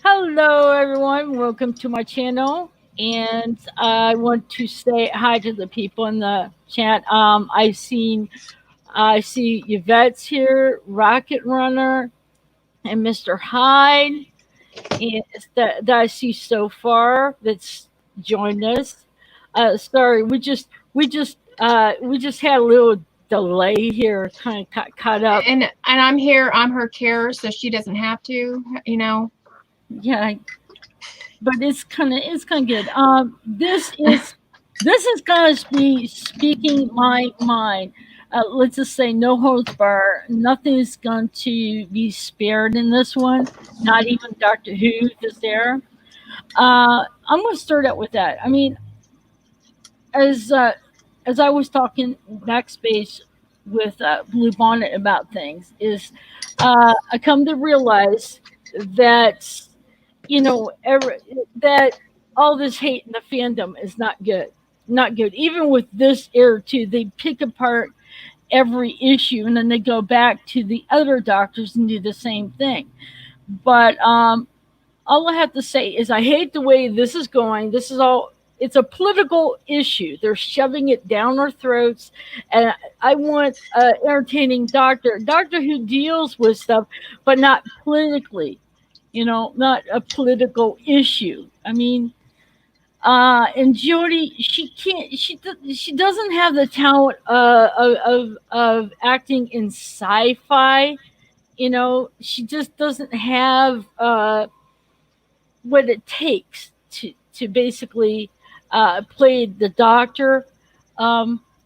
Hello, everyone. Welcome to my channel. And I want to say hi to the people in the chat. I see Yvette's here, Rocket Runner, and Mr. Hyde, and that I see so far that's joined us. Sorry, we just had a little delay here, kind of got caught up. And I'm here. I'm her carer, so she doesn't have to. Yeah, but it's kind of good. This is gonna be speaking my mind. Let's just say no holds bar. Nothing is going to be spared in this one. Not even Doctor Who is there. I'm going to start out with that. I mean, as uh, as I was talking backspace with Bluebonnet about things, is I come to realize that every, that all this hate in the fandom is not good. Not good. Even with this era too, they pick apart every issue and then they go back to the other doctors and do the same thing. But all I have to say is I hate the way this is going. This is all. It's a political issue. They're shoving it down our throats, and I want an entertaining doctor who deals with stuff, but not politically. Not a political issue. I mean, and Jodie, she can't. She doesn't have the talent of acting in sci-fi. She just doesn't have what it takes to basically play the doctor.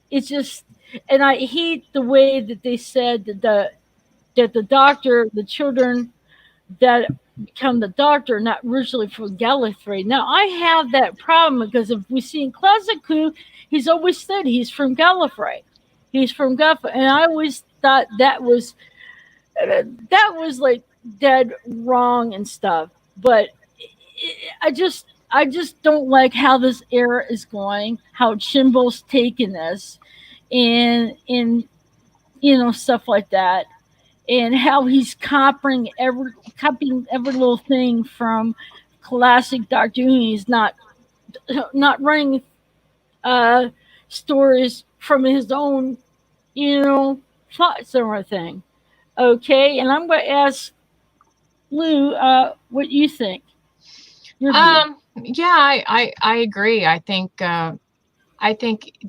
It's just, and I hate the way that they said that the doctor, the children that become the doctor, not originally from Gallifrey. Now I have that problem because if we see in Classic Who, he's always said he's from Gallifrey. He's from Gallifrey, and I always thought that was like dead wrong and stuff. But I just don't like how this era is going, how Chimbo's taking this, and stuff like that, and how he's copying every little thing from classic Doctor Who. He's not running uh, stories from his own, thoughts and everything. Okay, and I'm going to ask Lou what you think. Your view. Yeah, I agree. I think the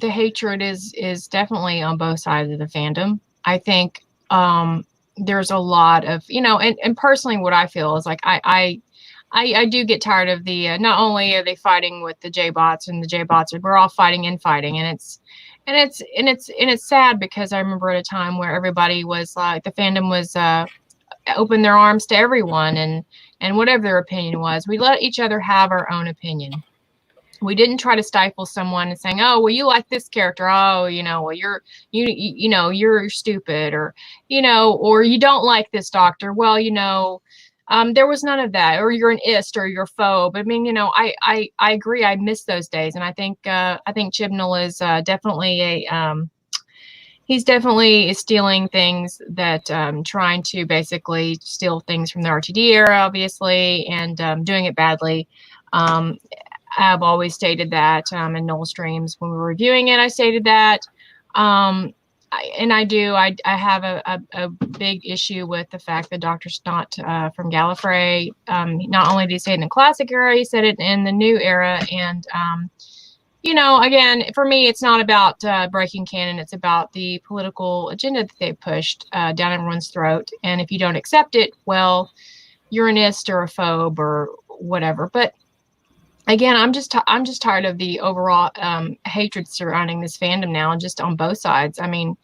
hatred is definitely on both sides of the fandom. I think there's a lot of and personally, what I feel is like I do get tired of the not only are they fighting with the J bots and the J bots, we're all fighting and it's sad because I remember at a time where everybody was like the fandom was open their arms to everyone and whatever their opinion was, we let each other have our own opinion. We didn't try to stifle someone and saying, oh, well, you like this character, oh, well, you're stupid, or you don't like this doctor, well, there was none of that, or you're an ist or you're a phobe. I mean, I agree. I miss those days, and I think Chibnall is definitely he's definitely stealing things that trying to basically steal things from the RTD era, obviously, and doing it badly. I've always stated that in Noel streams when we were reviewing it. I stated that. I have a big issue with the fact that Doctor's not from Gallifrey. Not only did he say it in the classic era, he said it in the new era. And, again, for me, it's not about breaking canon. It's about the political agenda that they pushed down everyone's throat. And if you don't accept it, well, you're an ist or a phobe or whatever. But again, I'm just tired of the overall hatred surrounding this fandom now, just on both sides. I mean,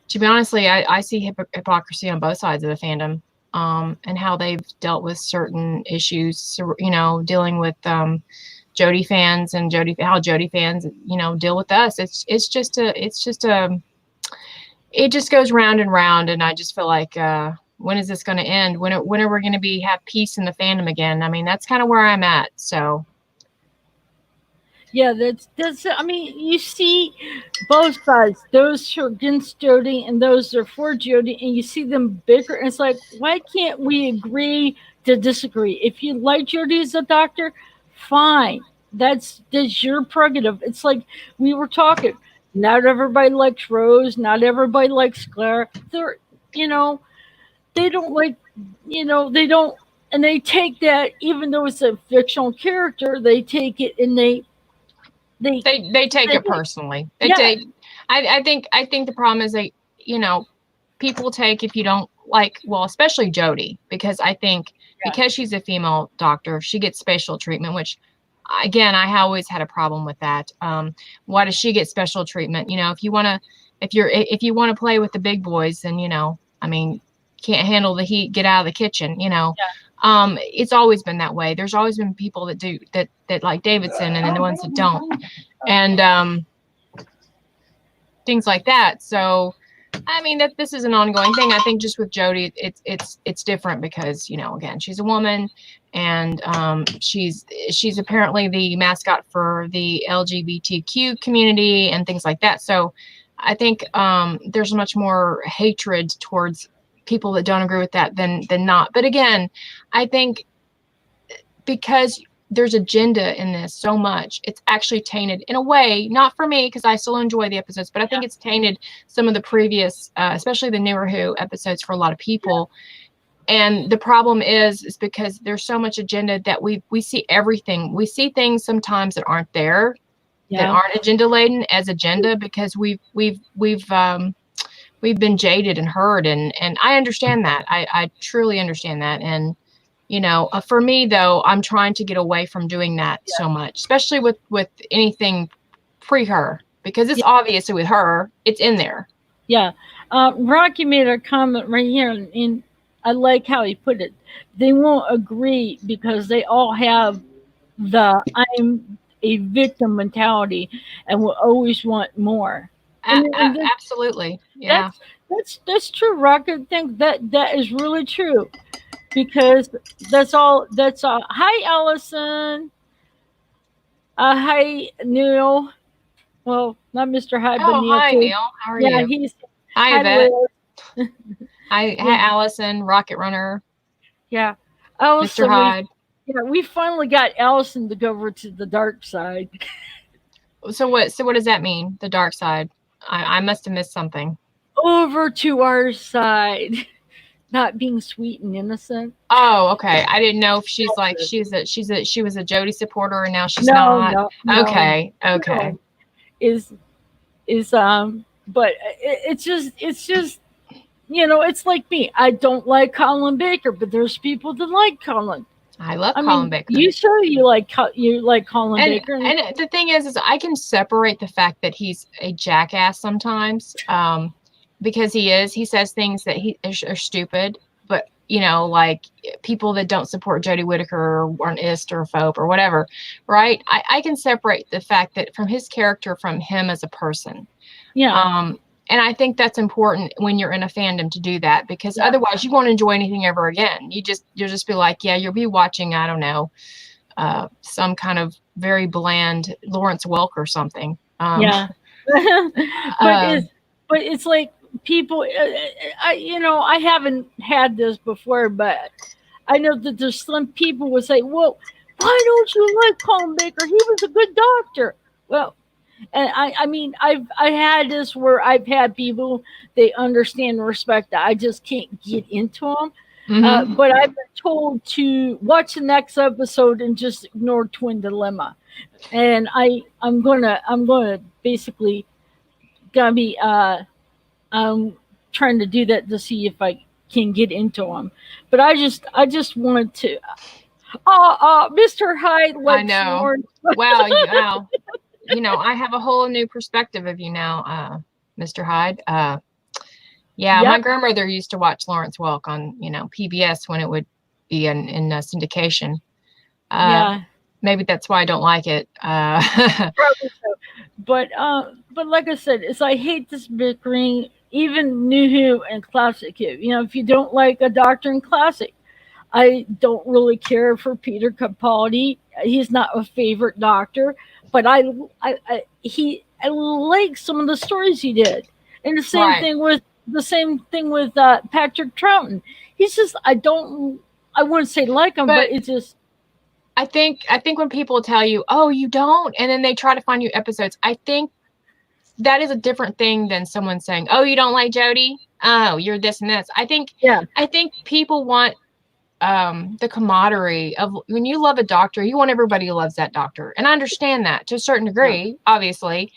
to be honestly, I see hypocrisy on both sides of the fandom, and how they've dealt with certain issues. Dealing with Jodie fans and how Jodie fans deal with us. It just goes round and round, and I just feel like. When is this going to end? When are we going to have peace in the fandom again? I mean, that's kind of where I'm at. So. Yeah, that's. I mean, you see both sides. Those who are against Jody and those that are for Jody, and you see them bicker. And it's like, why can't we agree to disagree? If you like Jody as a doctor, fine. That's your prerogative. It's like we were talking. Not everybody likes Rose. Not everybody likes Claire. They're, you know, they don't like, they don't, and they take that, even though it's a fictional character, they take it and they They take say, it personally. They yeah, take. I think the problem is they, you know, people take if you don't like, well, especially Jody, because I think yeah, because she's a female doctor, she gets special treatment, which again, I always had a problem with that. Why does she get special treatment? You know, if you want to play with the big boys, then, I mean, can't handle the heat, get out of the kitchen, it's always been that way. There's always been people that do that like Davidson, and then the ones that don't. And things like that. So I mean that this is an ongoing thing. I think just with Jody, it's different because, again, she's a woman, and she's apparently the mascot for the LGBTQ community and things like that. So I think there's much more hatred towards people that don't agree with that than not. But again, I think because there's agenda in this so much, it's actually tainted in a way, not for me because I still enjoy the episodes, but I think it's tainted some of the previous, especially the newer Who episodes for a lot of people. And the problem is because there's so much agenda that we see everything. We see things sometimes that aren't there, that yeah, aren't agenda laden as agenda, because we've been jaded and hurt, and I understand that. I truly understand that. And for me though, I'm trying to get away from doing that so much, especially with anything pre her, because it's yeah, obvious with her, it's in there. yeah. Rocky made a comment right here, and I like how he put it. They won't agree because they all have the I'm a victim mentality and will always want more. And Absolutely, yeah. that's that's true, Rocky. I think that is really true because that's all. Hi, Allison. Hi, Neil. Well, not Mr. Hyde, but Oh, Neil hi too. Neil, how are Yeah, you? he's Hi hi, Yvette. Liz. Hi Yeah, Allison, Rocket Runner, yeah. Mr. Allison, Hyde. we finally got Allison to go over to the dark side. So what does that mean, the dark side? I must have missed something. Over to our side. Not being sweet and innocent. Oh, okay. I didn't know if she's like she was a Jody supporter and now she's No, not. no, no, Okay, okay. no. Is but it's just it's like me. I don't like Colin Baker, but there's people that like Colin. I love I Colin mean, Baker. you sure you like Colin And Baker? And and the thing is I can separate the fact that he's a jackass sometimes, because he says things that are stupid, but like people that don't support Jodie Whittaker or an ist or a phobe or whatever, right? I can separate the fact that from his character from him as a person. yeah, Um, and I think that's important when you're in a fandom to do that, because yeah, otherwise you won't enjoy anything ever again. You'll just be like, yeah, you'll be watching, I don't know, some kind of very bland Lawrence Welk or something. yeah. but uh, it's but it's like people. I haven't had this before, but I know that there's some people would say, "Well, why don't you like Colin Baker? He was a good doctor." Well, and I mean, I had this where I've had people they understand and respect that I just can't get into them. mm-hmm. But I've been told to watch the next episode and just ignore Twin Dilemma, and I'm gonna basically gonna be trying to do that to see if I can get into them. But I just wanted to. Mr. Hyde I likes know. Lawrence. Wow, I have a whole new perspective of you now, Mr. Hyde. Yeah, my Yep. grandmother used to watch Lawrence Welk on, PBS when it would be in syndication. Uh, Yeah. Maybe that's why I don't like it. Probably so. But like I said, is I hate this bickering, even new Who and classic Who. If you don't like a Doctor in classic, I don't really care for Peter Capaldi. He's not a favorite doctor, but I like some of the stories he did. And Right. the same thing with Patrick Troughton. He's just I wouldn't say like him, but But it's just I think when people tell you, "Oh, you don't," and then they try to find you episodes, I think that is a different thing than someone saying, "Oh, you don't like Jody? Oh, you're this and this." yeah, I think people want the camaraderie of when you love a doctor, you want everybody who loves that doctor. And I understand that to a certain yeah. degree, obviously.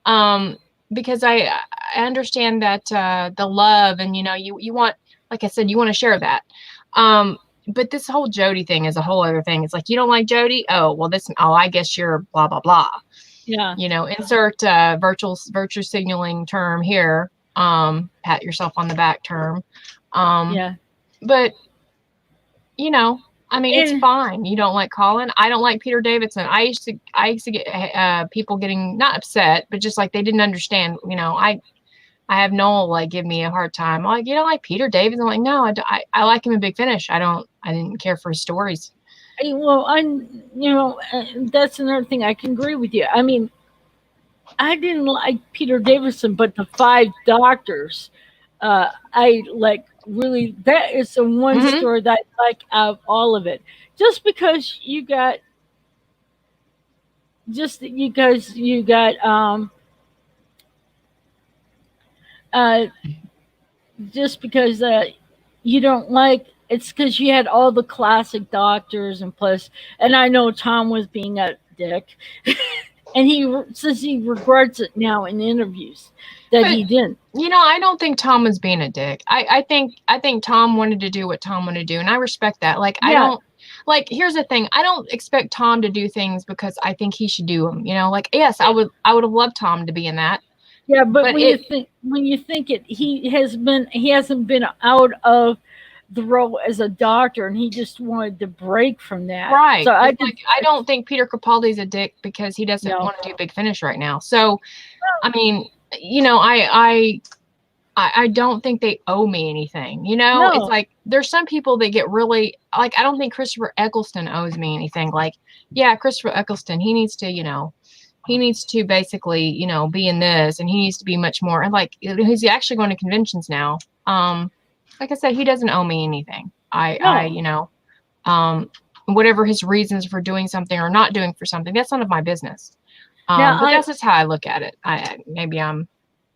Um, because I understand that the love and you want, like I said, you want to share that. Um, but this whole Jody thing is a whole other thing. It's like, you don't like Jody? Oh, well, I guess you're blah blah blah. Yeah, Insert virtue signaling term here. Pat yourself on the back term. Um, yeah. but you know, I mean, it's And fine. You don't like Colin. I don't like Peter Davidson. I used to get people getting not upset, but just like they didn't understand. I have Noel like give me a hard time. I'm like, you don't like Peter Davidson? I'm like, no, I like him in Big Finish. I didn't care for his stories. well, that's another thing. I can agree with you. I mean, I didn't like Peter Davison, but the Five Doctors, I like really. That is the one Hmm. story that I like out of all of it. Just because you got uh just because you don't like it's because you had all the classic doctors and plus, and I know Tom was being a dick, and says he regrets it now in interviews that But he didn't. I don't think Tom was being a dick. I think Tom wanted to do what Tom wanted to do, and I respect that. Like I Yeah, don't like. Here's the thing: I don't expect Tom to do things because I think he should do them. Like yes, I would have loved Tom to be in that, yeah, but but it when you think it, he hasn't been out of the role as a doctor, and he just wanted to break from that. So right. I It's just like I don't think Peter Capaldi's a dick because he doesn't no, want to do Big Finish right now. So I mean, I don't think they owe me anything. It's no, like there's some people that get really like I don't think Christopher Eccleston owes me anything. Like, yeah, Christopher Eccleston, he needs to basically, be in this and he needs to be much more and like he's actually going to conventions now. Like I said, he doesn't owe me anything. no. Um whatever his reasons for doing something or not doing for something, that's none of my business. Now But I that's just how I look at it. Maybe I'm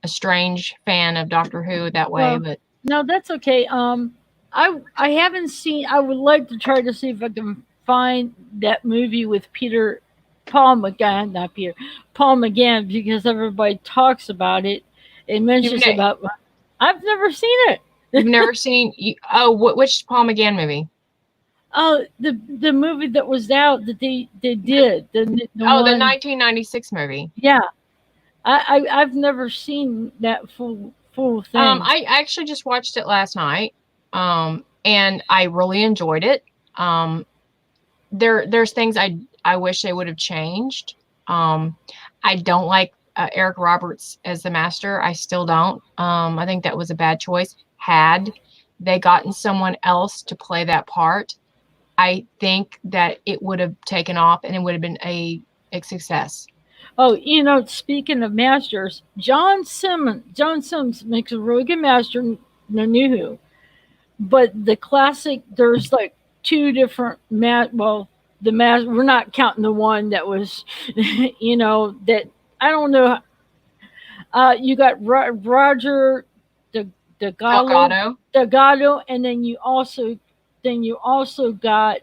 a strange fan of Doctor Who that way, well, but no, that's okay. I haven't seen. I would like to try to see if I can find that movie with Paul McGann, not Peter, Paul McGann, because everybody talks about it. It you've mentions ne- about. I've never seen it. you've never seen which Paul McGann movie? Oh, the movie that was out that they did the Oh, the one. 1996 movie. Yeah, I've never seen that full thing. I actually just watched it last night, and I really enjoyed it. Um, there's things I wish they would have changed. Um, I don't like Eric Roberts as the master. I still don't. I think that was a bad choice. Had they gotten someone else to play that part, I think that it would have taken off and it would have been a success. Oh, speaking of masters, John Sims makes a really good master in the New Who. But the classic, there's like two different well, we're not counting the one that was, that I don't know. You got Roger the Degalo, Delgado. and then you also got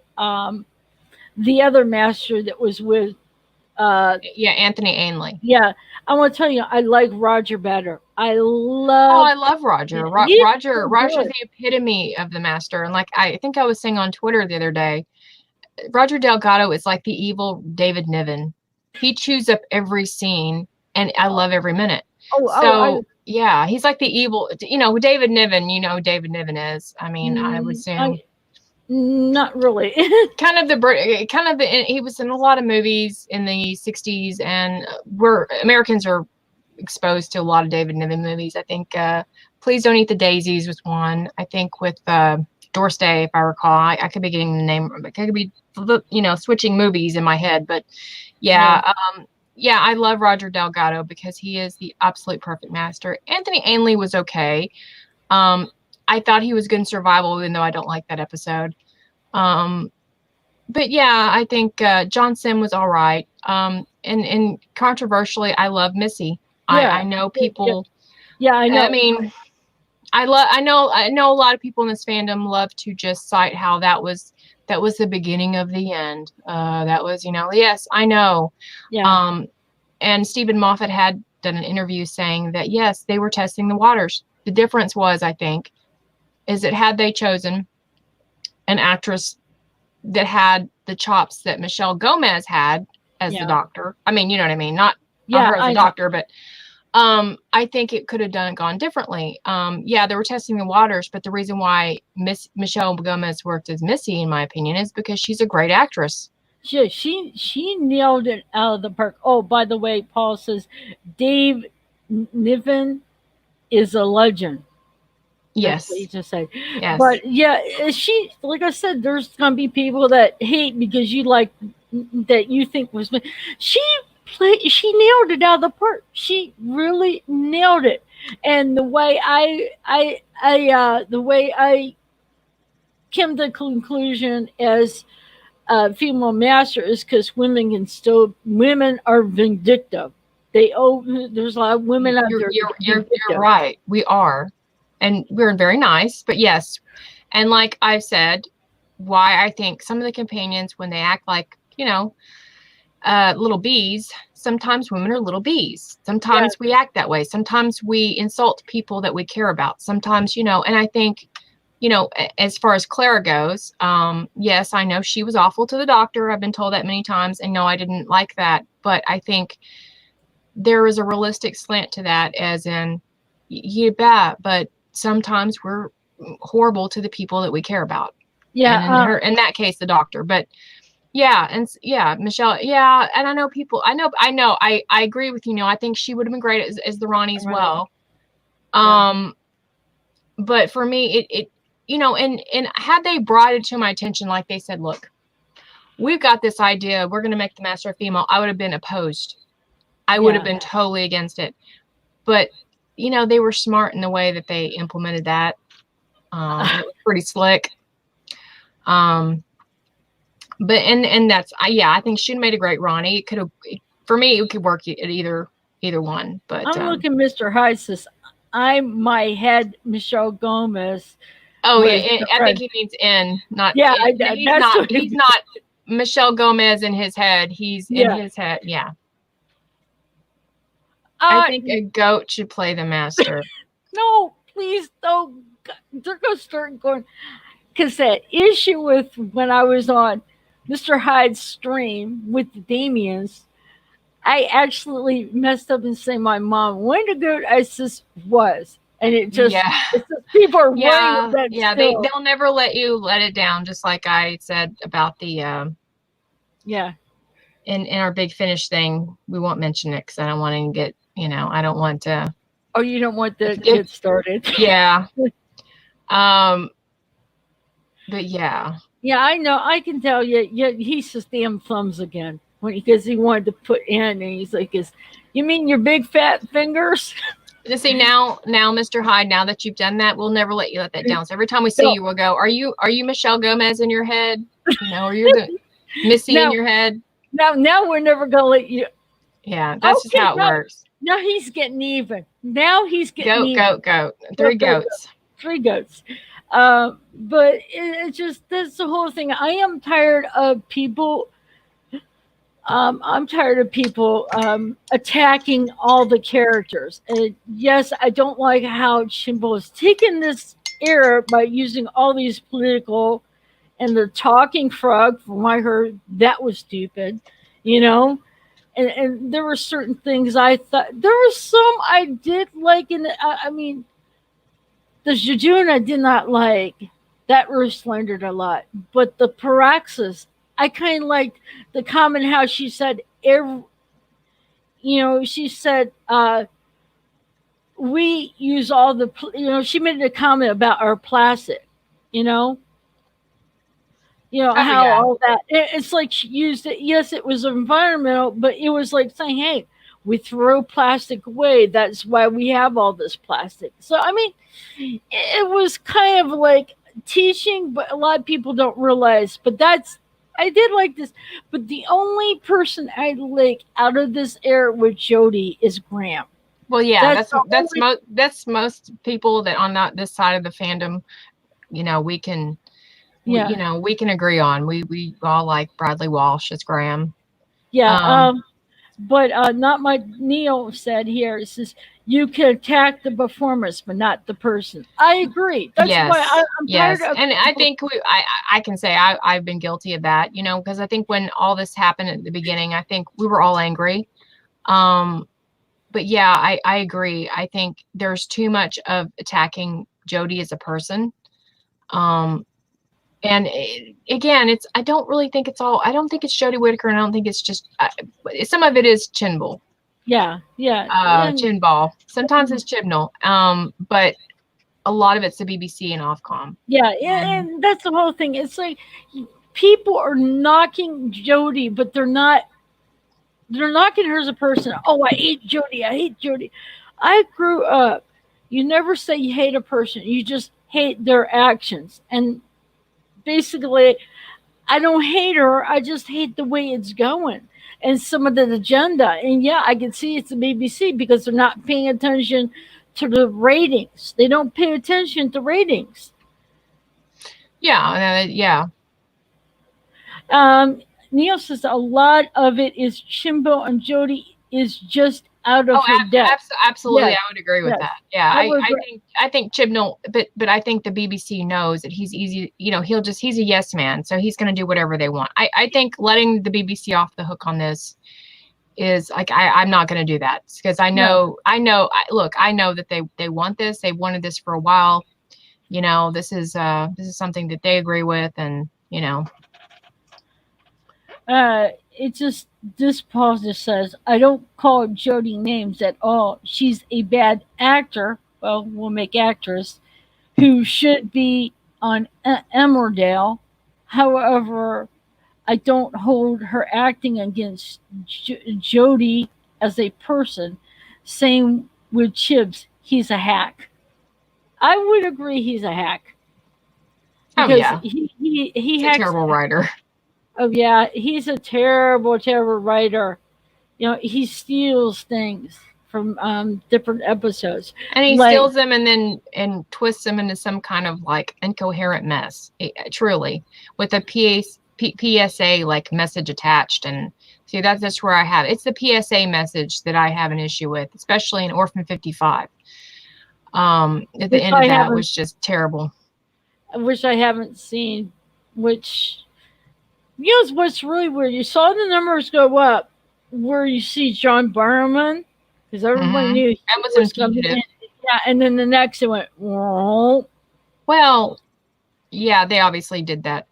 the other master that was with uh Yeah, Anthony Ainley. yeah. I want to tell you, I like Roger better. Oh, I love Roger. He's so Roger's good. the epitome of the master. And like I think I was saying on Twitter the other day, Roger Delgado is like the evil David Niven. He chews up every scene, and I love every minute. I So yeah, he's like the evil. David Niven. You know who David Niven is. I mean, I would assume I not really. he was in a lot of movies in the 60s, and we're Americans are exposed to a lot of David Niven movies. I think Please Don't Eat the Daisies was one. I think with Doorstay, if I recall. I could be getting the name. I could be, switching movies in my head. But Yeah. yeah, yeah, I love Roger Delgado because he is the absolute perfect master. Anthony Ainley was okay. Um, I thought he was good in Survival, even though I don't like that episode. But yeah, I think John Sim was all right. And controversially, I love Missy. I Yeah. know Yeah. people. Yeah, I I know. mean, I know a lot of people in this fandom love to just cite how that was the beginning of the end. That was, yes, I know. Yeah. Um, and Stephen Moffat had done an interview saying that yes, they were testing the waters. The difference was, I think, is that had they chosen an actress that had the chops that Michelle Gomez had as the Yeah. doctor. I mean, you know what I mean? Not Yeah, her as a I know. doctor, but I think it could have gone differently. Yeah, they were testing the waters, but the reason why Michelle Gomez worked as Missy, in my opinion, is because she's a great actress. She nailed it out of the park. Oh, by the way, Paul says Dave Niven is a legend. That's what he Yes, just said. yes, But yeah, she, like I said, there's gonna be people that hate because you like that you think was. She she nailed it out of the park. She really nailed it. And the way I came to the conclusion as female master is because women are vindictive. There's a lot of women out you're there that you're get you're you're vindictive. right. We are, and we're very nice, but yes, and like I've said, why I think some of the companions when they act like little bees. Sometimes women are little bees. Yeah, Sometimes we act that way. Sometimes we insult people that we care about. Sometimes, and I think, as far as Clara goes, yes, I know she was awful to the doctor. I've been told that many times, and no, I didn't like that. But I think there is a realistic slant to that, as in, you bet, but sometimes we're horrible to the people that we care about. yeah, And in that case, the doctor. But yeah, and yeah, Michelle. Yeah, and I know people. I agree with you. I think she would have been great as the Ronnie as right, well. yeah, Um, but for me, and had they brought it to my attention, like they said, look, we've got this idea. We're going to make the master a female. I would have been opposed. I would have yeah, been totally against it. But they were smart in the way that they implemented that. It was pretty slick. Um, but and that's yeah, I think she made a great Ronnie. It could have, for me, it could work at either one. But I'm looking. Mr. Hyde says I my head Michelle Gomez oh yeah, was the I think friend. he means in, not Yeah, in. He's that's not. what. He's not Michelle Gomez in his head. He's in Yeah, his head. Yeah, I uh, think a goat should play the master. no, please don't. They're gonna start going because that issue with when I was on Mr. Hyde's stream with the Damians, I actually messed up and saying my mom Wendigo Isis was, and Yeah, it's just people are running with yeah, that yeah. still. They'll never let you let it down. Just like I said about the Yeah. in our big finish thing. We won't mention it because I don't want to get. I don't want to. Oh, you don't want If, to if get started. yeah. Um. But yeah. Yeah, I know. I can tell you. Yeah, he's just damn thumbs again because he wanted to put in, and he's like, "Is you mean your big fat fingers?" You see now, Mr. Hyde. Now that you've done that, we'll never let you let that down. So every time we see So you, we'll go, Are you Michelle Gomez in your head? Are you the Missy in now, your head? now we're never gonna let you. Yeah, that's just Okay, how it works. now he's getting even. Now he's getting Goat, even. goat, goat. Go, Three go, go. goats. 3 goats. But it's just that's the whole thing. I am tired of people. I'm tired of people attacking all the characters. And yes, I don't like how Chimbo has taken this era by using all these political and the talking frog. From what I heard, that was stupid, you know. And there were certain things I thought there were some I did like. In I mean, the Jejun I did not like. That really slandered a lot. But the Paraxis, I kind of liked the comment how she said, she said, we use all the, she made a comment about our plastic. You know, you know Oh how yeah. all that it's like she used it. Yes, it was environmental, but it was like saying, hey, we throw plastic away, that's why we have all this plastic. So I mean, it was kind of like teaching, but a lot of people don't realize. But that's, I did like this. But the only person I like out of this era with Jody is Graham. Well, yeah, That's the only, that's most people that on not this side of the fandom, we can yeah, we can agree on. We all like Bradley Walsh as Graham. yeah. Um, But not my Neil said here. It says you can attack the performance, but not the person. I agree. That's why yes, I'm tired yes, of and I people. think I can say I've been guilty of that, because I think when all this happened at the beginning, I think we were all angry. Um, but yeah, I agree. I think there's too much of attacking Jodie as a person. Um, and again, I don't really think it's all. I don't think it's Jodie Whittaker, and I don't think it's just. Some of it is Chinball, Yeah, yeah, and Chinball. Sometimes it's Chibnall. But a lot of it's the BBC and Ofcom. yeah, And and that's the whole thing. It's like people are knocking Jody, but they're knocking her as a person. Oh, I hate Jody. I hate Jody. I grew up. You never say you hate a person. You just hate their actions. And basically, I don't hate her. I just hate the way it's going and some of the agenda. And yeah, I can see it's the BBC because they're not paying attention to the ratings. They don't pay attention to ratings. yeah, yeah. Um, Neil says a lot of it is Chimbo and Jody is just out Oh, of her depth. absolutely. Yes, I would agree with yes, that. Yeah, I would agree. I think Chibnall, but I think the BBC knows that he's easy. He's a yes man, so he's going to do whatever they want. I think letting the BBC off the hook on this is like I'm not going to do that because No. look, I know that they want this. They wanted this for a while. This is something that they agree with, and It just, this Paul just says, I don't call Jody names at all. She's a bad actor. Well, we'll make actress who should be on Emmerdale. However, I don't hold her acting against Jody as a person. Same with Chibs. He's a hack. I would agree he's a hack oh because yeah, he he's a hacks. terrible writer. Oh yeah, he's a terrible, terrible writer. You know, he steals things from different episodes. And he Like, steals them and then and twists them into some kind of like incoherent mess. Truly, with a PSA like message attached. And see, that's where I have it's the PSA message that I have an issue with, especially in Orphan 55. At the which end of I that haven't, was just terrible. which I haven't seen. Which, you know what's really weird? You saw the numbers go up where you see John Barrowman because everybody Hmm. knew he That was was coming imperative. in. Yeah, and then the next it went, whoa, Well, yeah, they obviously did that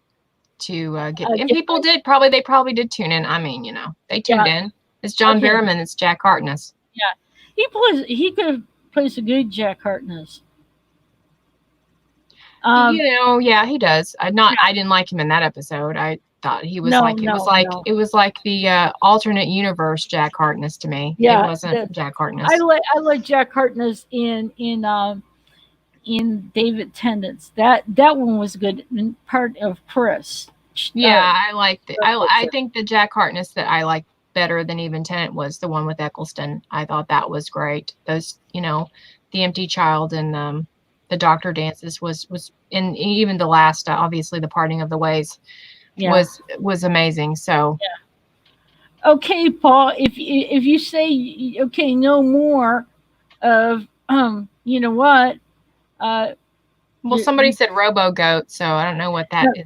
to get, and get people my, did they probably did tune in. I mean, they tuned yeah, in. It's John okay, Barrowman. It's Jack Harkness. yeah. He could have plays a good Jack Hartness. Um, Yeah, he does. yeah, I didn't like him in that episode. I thought he was no, like no, no. it was like the alternate universe Jack Harkness to me. It Yeah, wasn't Jack I Harkness. like Jack Hartness in David Tennant's. That one was good. And part of Chris. Uh, Yeah, I liked it. I think the Jack Harkness that I liked better than even Tennant was the one with Eccleston. I thought that was great. Those, the empty child and the doctor dances was and even the last obviously the parting of the ways yeah. was amazing. So Okay, Paul. If you say okay, no more of you know what? Uh, well, somebody said Robo Goat, so I don't know what that is.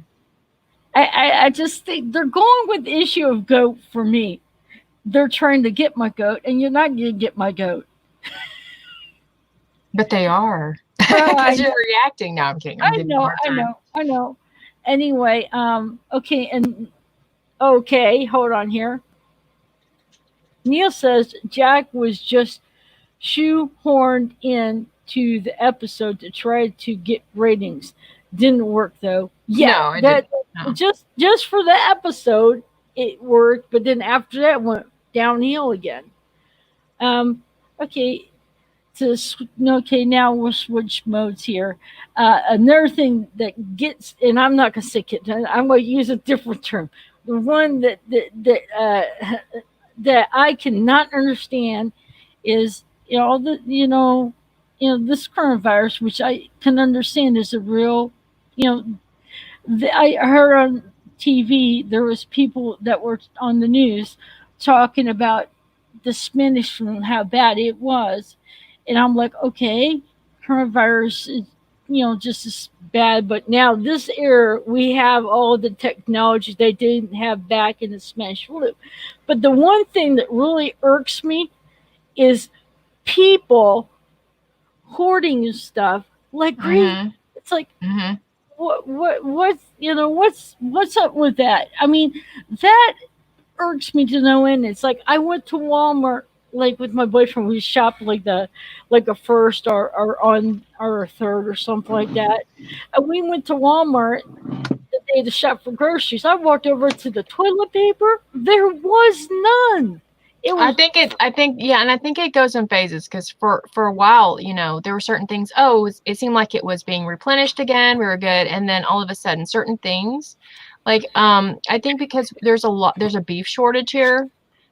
I just think they're going with the issue of goat for me. They're trying to get my goat, and you're not going to get my goat. But they are I because know, you're reacting. No, I'm kidding. I'm giving you a hard time. I know. Anyway, okay, and okay, hold on here. Neil says Jack was just shoehorned in to the episode to try to get ratings. Didn't work though. Yeah, No, it that didn't. No. just for the episode it worked, but then after that went downhill again. Um, okay, okay, now we'll switch modes here. Another thing that gets, and I'm not gonna say it. I'm gonna use a different term. The one that I cannot understand is this coronavirus, which I can understand is a real, you know, I heard on TV there was people that were on the news talking about the Spanish flu and how bad it was, and I'm like, okay, coronavirus is just as bad, but now this era we have all the technology they didn't have back in the Spanish flu. But the one thing that really irks me is people hoarding stuff like crazy. Mhm. It's like Mhm. what's up with that? I mean, that irks me to no end. It's like I went to Walmart like with my boyfriend. We shopped like a first or on or a third or something like that. And we went to Walmart the day to shop for groceries. I walked over to the toilet paper. There was none. It was I think, yeah, and I think it goes in phases because for a while, there were certain things. Oh, it seemed like it was being replenished again. We were good, and then all of a sudden, certain things, like I think because there's a beef shortage here.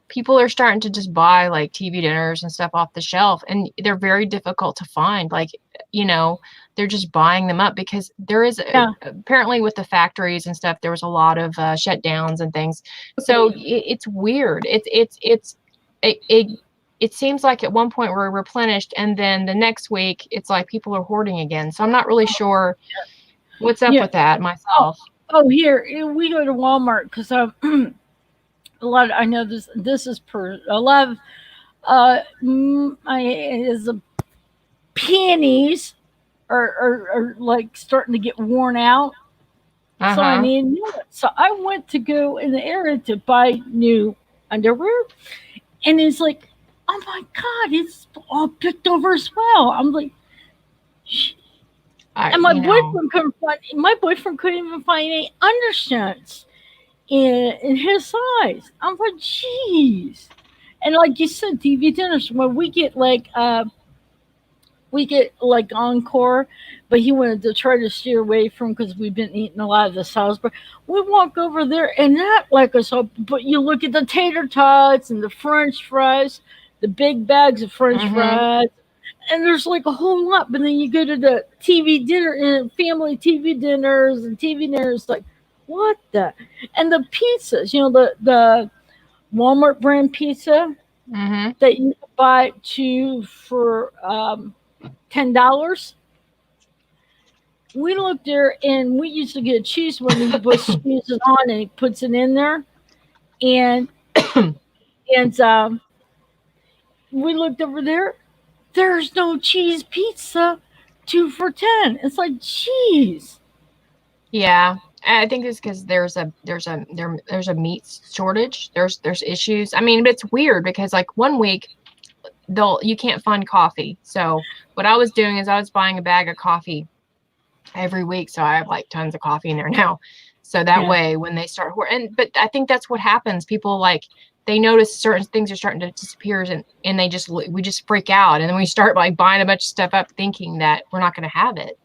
People are starting to just buy like TV dinners and stuff off the shelf, and they're very difficult to find. Like, you know, they're just buying them up because there is yeah. apparently with the factories and stuff, there was a lot of shutdowns and things. So Okay. it's weird. It seems like at one point we're replenished, and then the next week it's like people are hoarding again. So I'm not really sure what's up Yeah. with that Oh, myself. here we go to Walmart because a lot. I know this is per a lot of is peonies are like starting to get worn out, so I Uh-huh. need new ones. So I went to go in the area to buy new underwear, and it's like, oh my god, it's all picked over as well. I'm like, "Sh-" I and you know my boyfriend couldn't even find any undershirts in his size. I'm like, jeez. And like you said, TV dinners when we get like encore, but he wanted to try to steer away from because we've been eating a lot of the Salisbury. We walk over there and that like us up, but you look at the tater tots and the French fries, the big bags of French mhm. fries, and there's like a whole lot. But then you go to the TV dinner and family TV dinners and TV dinners, like what the and the pizzas, the Walmart brand pizza Mhm. that you can buy two for $10. We looked there and we used to get a cheese one and he puts cheese it on and he puts it in there and and we looked over there. There's no cheese pizza, 2 for 10. It's like cheese. Yeah. I think it's because there's a meat shortage. There's issues. I mean, it's weird because like one week you can't find coffee. So what I was doing is I was buying a bag of coffee every week. So I have like tons of coffee in there now. So that Yeah, way when they start but I think that's what happens. People like they notice certain things are starting to disappear and we just freak out and then we start like buying a bunch of stuff up thinking that we're not going to have it.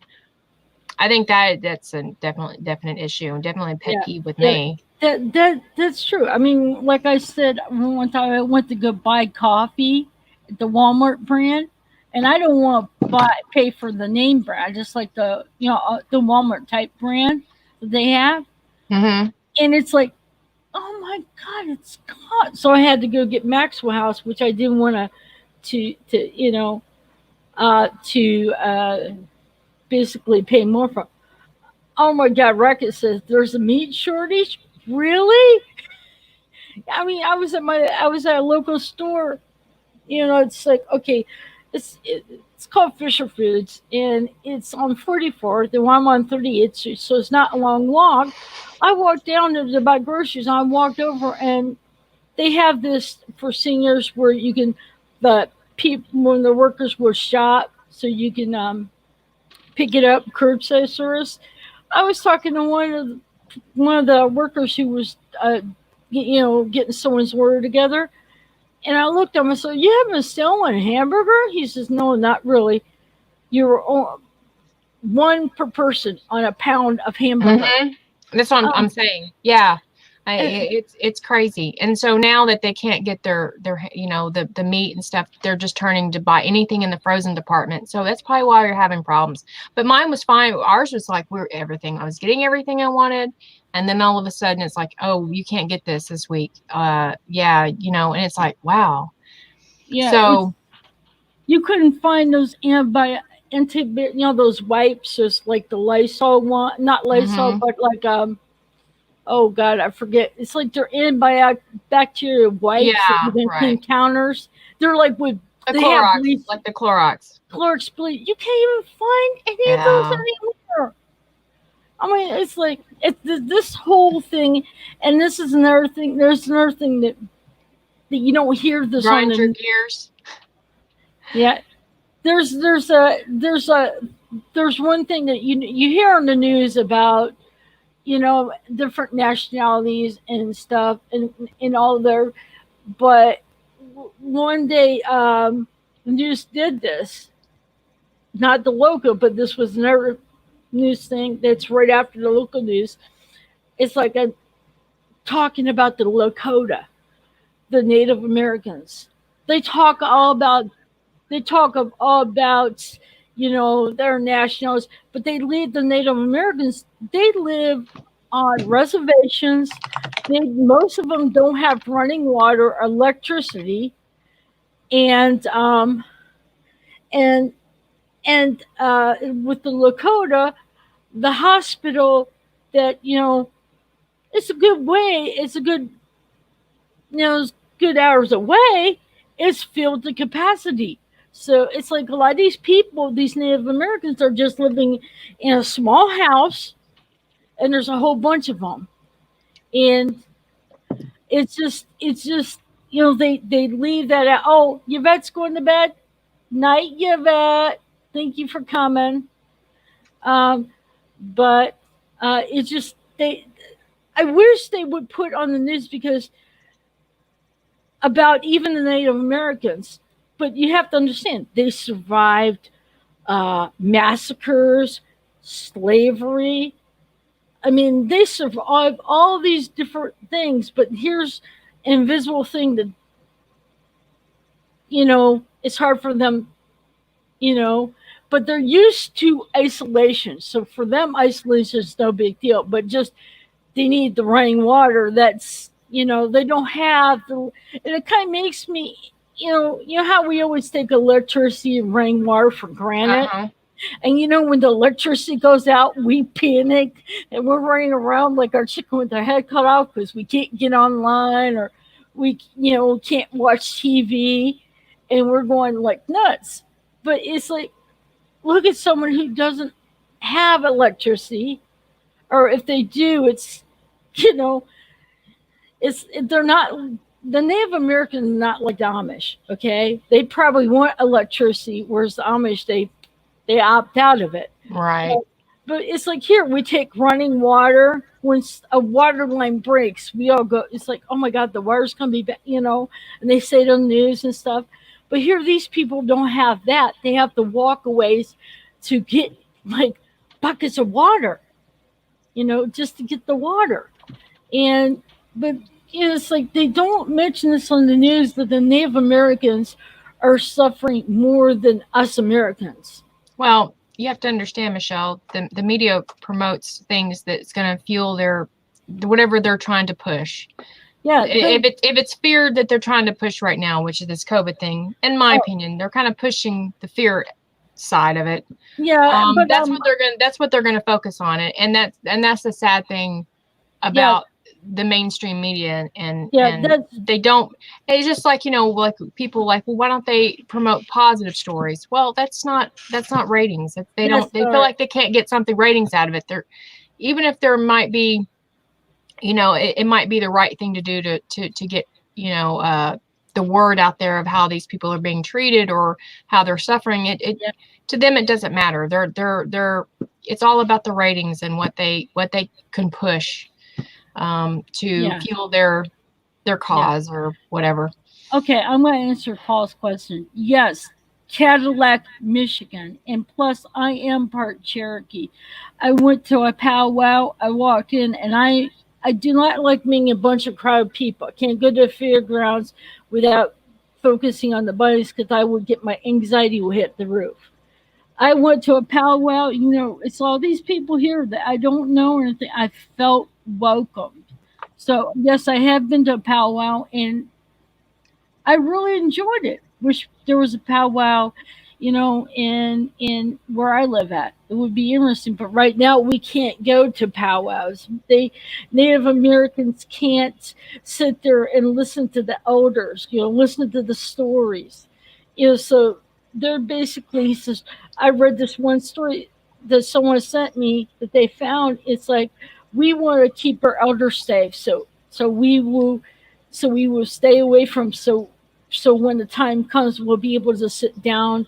I think that's a definite issue and definitely a pet yeah, peeve with yeah. me. That's true. I mean, like I said, one time I went to go buy coffee at the Walmart brand, and I don't want to pay for the name brand. I just like the Walmart type brand that they have, Mhm. and it's like, oh my god, it's gone. So I had to go get Maxwell House, which I didn't want to basically pay more for. Oh my god, Racket says there's a meat shortage. Really? I mean, I was at a local store. It's like okay, it's called Fisher Foods, and it's on 44th, and I'm on 38th Street, so it's not a long walk. I walked down to buy groceries. And I walked over, and they have this for seniors where you can the people when the workers will shop, so you can pick it up curbside service. I was talking to one of the workers who was, getting someone's order together, and I looked at him and said, "You haven't stolen a hamburger?" He says, "No, not really. You're one per person on a pound of hamburger." Mm-hmm. That's what I'm Um, saying. Yeah. and, It's crazy. And so now that they can't get their the meat and stuff, they're just turning to buy anything in the frozen department. So that's probably why you're having problems. But mine was fine. Ours was like we're everything. I was getting everything I wanted, and then all of a sudden it's like, oh, you can't get this week. Yeah, and it's like, wow. yeah, it's So you couldn't find those those wipes, just like the Lysol one, not Lysol, hmm but like oh God, I forget. It's like they're bacteria wipes that you yeah, can right. clean counters. They're like with The they have Clorox, bleach, like the Clorox. Clorox bleach. You can't even find any of those Yeah. anymore. I mean, it's like this whole thing, and this is another thing. There's another thing that you don't hear this on Grind your the gears. yeah. There's one thing that you hear on the news about different nationalities and stuff and all their but one day the news did this, not the local, but this was another news thing that's right after the local news. It's like a talking about the Lakota, the Native Americans. They talk all about they talk of all about their nationals, but they leave the Native Americans. They live on reservations. Most of them don't have running water, or electricity, and and with the Lakota, the hospital that it's a good way. It's a good it's good hours away. It's filled to capacity. So it's like a lot of these people, these Native Americans, are just living in a small house, and there's a whole bunch of them, and it's just they leave that out. Oh, Yvette's going to bed. Night, Yvette. Thank you for coming. Um, but it's just they. I wish they would put on the news because about even the Native Americans. But you have to understand, they survived massacres, slavery. I mean, they survived all these different things. But here's an invisible thing that it's hard for them. You know, but they're used to isolation. So for them, isolation is no big deal. But just they need the running water. That's they don't have the, and it kind of makes me how we always take electricity and running water for granted. Uh-huh. And when the electricity goes out, we panic and we're running around like our chicken with their head cut off because we can't get online or we can't watch TV, and we're going like nuts. But it's like, look at someone who doesn't have electricity, or if they do, it's you know they're not, the Native Americans are not like the Amish. Okay, they probably want electricity, whereas the Amish they opt out of it. Right. But, but it's like here we take running water. When a water line breaks, we all go. It's like, oh my God, the water's gonna be back, and they say it on the news and stuff. But here, these people don't have that. They have to walk a ways to get like buckets of water, just to get the water. And but it's like they don't mention this on the news that the Native Americans are suffering more than us Americans. Well, you have to understand, Michelle, the media promotes things that's going to fuel their whatever they're trying to push. Yeah, If it's fear that they're trying to push right now, which is this COVID thing, in my oh, opinion, they're kind of pushing the fear side of it. yeah, but That's what they're gonna focus on it, and that's the sad thing yeah, about the mainstream media, yeah, and that's they don't. It's just like like people like, well, why don't they promote positive stories? Well, that's not ratings. If they that's don't, they feel like they can't get something ratings out of it. They're even if there might be, it might be the right thing to do to get the word out there of how these people are being treated or how they're suffering. It yeah, to them it doesn't matter. They're it's all about the ratings and what they can push to Yeah. fuel their Yeah. cause or whatever. Okay, I'm going to answer Paul's question. Yes, Cadillac, Michigan, and plus I am part Cherokee. I went to a powwow. I walked in, and I do not like being a bunch of crowd people. I can't go to fairgrounds without focusing on the bunnies because I would get my anxiety will hit the roof. I went to a powwow. It's all these people here that I don't know or anything. I felt welcomed. So yes, I have been to a powwow, and I really enjoyed it. Wish there was a powwow, in where I live at. It would be interesting, but right now we can't go to powwows. Native Americans can't sit there and listen to the elders, listen to the stories. So they're basically, he says, I read this one story that someone sent me that they found. It's like we want to keep our elders safe, so we will stay away from so when the time comes, we'll be able to sit down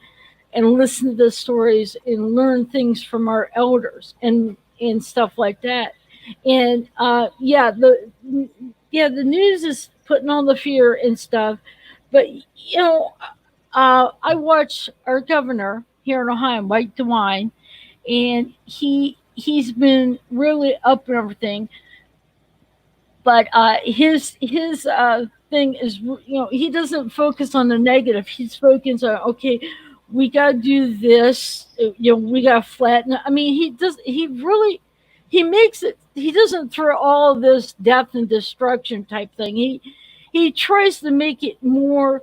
and listen to the stories and learn things from our elders and stuff like that. And the news is putting on the fear and stuff, but I watch our governor here in Ohio, Mike DeWine, and he's been really up and everything, but his thing is, he doesn't focus on the negative. He's focused on, okay, we got to do this, we got to flatten. I mean, he makes it. He doesn't throw all this death and destruction type thing. He tries to make it more,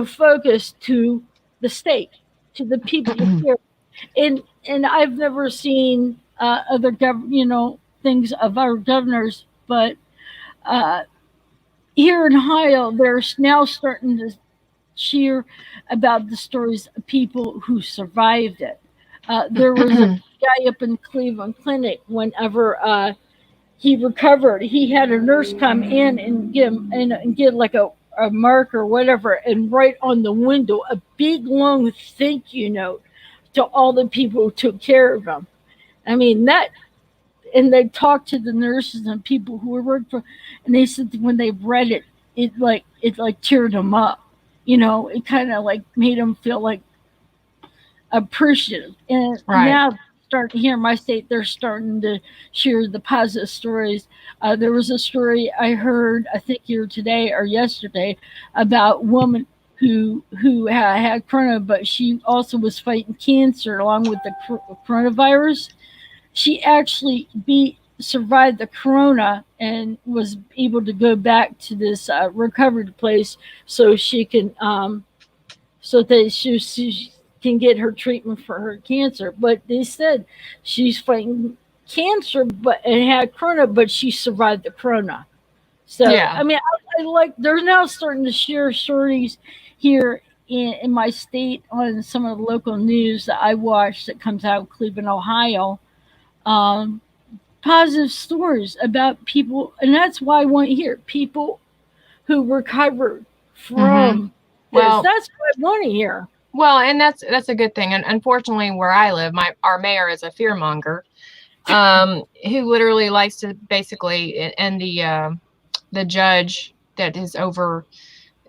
focused to the state, to the people here. And I've never seen other things of our governors, but uh, here in Ohio, they're now starting to cheer about the stories of people who survived it. There was a guy up in Cleveland Clinic. Whenever he recovered, he had a nurse come in and give him and get like a mark or whatever, and write on the window a big long thank you note to all the people who took care of him. I mean that, and they talked to the nurses and people who were working for, and they said that when they read it, it like cheered them up. It kind of like made them feel like appreciative. And Right. now, starting here in my state, they're starting to share the positive stories. There was a story I heard, I think here today or yesterday, about a woman who had corona, but she also was fighting cancer along with the coronavirus. She actually beat survived the corona and was able to go back to this recovery place so she can so that she can get her treatment for her cancer. But they said she's fighting cancer but and had corona, but she survived the corona. So Yeah. I mean, I like they're now starting to share stories here in my state on some of the local news that I watch that comes out of Cleveland, Ohio. Um, Positive stories about people, and that's why I want to hear people who recovered Hmm. from this. Well, That's what I want to hear. and that's a good thing. And unfortunately, where I live, our mayor is a fearmonger, who literally likes to basically, and the judge that is over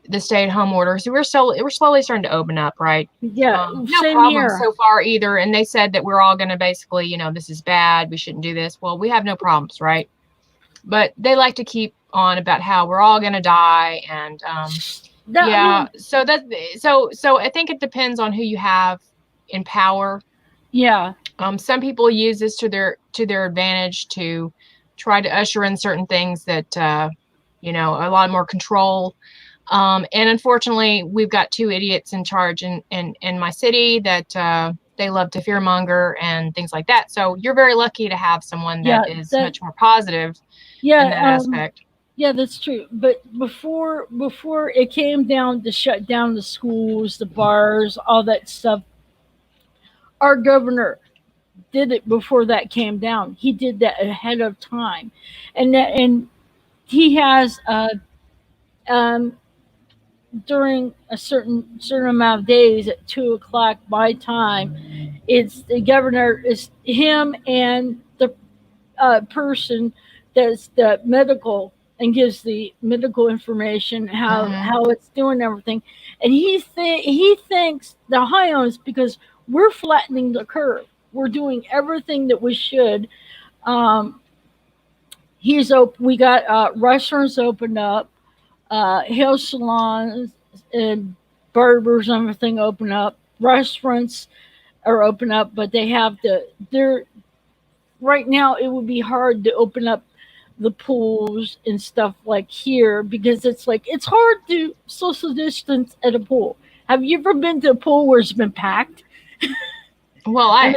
the stay-at-home order. So we're slowly starting to open up, right? Yeah, No same problems here. so far either. And they said that we're all going to basically, this is bad. We shouldn't do this. Well, we have no problems, right? But they like to keep on about how we're all going to die, and That I yeah. mean, So I think it depends on who you have in power. yeah, Some people use this to their advantage to try to usher in certain things that a lot more control. And unfortunately, we've got two idiots in charge in my city that they love to fearmonger and things like that. So you're very lucky to have someone that yeah, is much more positive in yeah, that aspect. yeah. That's true. But before it came down to shut down the schools, the bars, all that stuff, our governor did it before that came down. He did that ahead of time, and he has um, during a certain amount of days at 2 o'clock my time, it's the governor is him and the person that's the medical and gives the medical information Hmm. how it's doing everything, and he thinks the high on us because we're flattening the curve. We're doing everything that we should. Um, we got restaurants opened up, hair salons and barbers and everything open up. Restaurants are open up, but they have to. They're right now. It would be hard to open up the pools and stuff like here because it's like it's hard to social distance at a pool. Have you ever been to a pool where it's been packed? Well, I mean,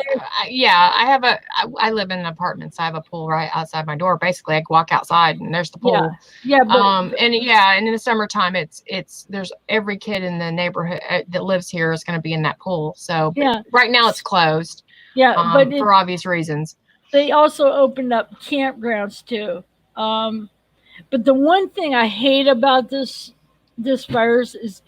yeah, I live in an apartment, so I have a pool right outside my door. Basically, I can walk outside and there's the yeah, pool. yeah, And yeah, and in the summertime, there's every kid in the neighborhood that lives here is going to be in that pool. So, but yeah, right now it's closed, yeah, but for obvious reasons. they also opened up campgrounds too. Um, But the one thing I hate about this virus is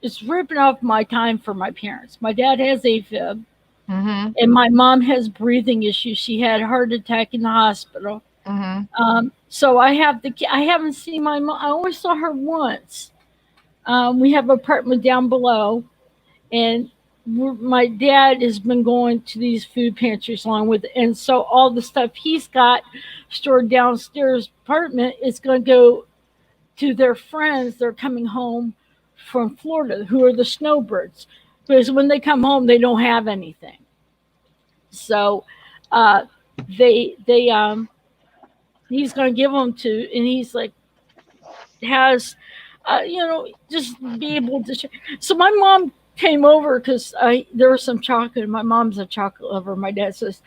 it's ripping off my time for my parents. My dad has AFib, Mm-hmm. and my mom has breathing issues. She had a heart attack in the hospital. Mm-hmm. So I haven't seen my mom. I only saw her once. We have an apartment down below, and my dad has been going to these food pantries along with, and so all the stuff he's got stored downstairs apartment is going to go to their friends. They're coming home from Florida, who are the snowbirds, because when they come home, they don't have anything. So uh, they he's going to give them to, and he's like has just be able to. So my mom came over because I there was some chocolate. My mom's a chocolate lover. My dad says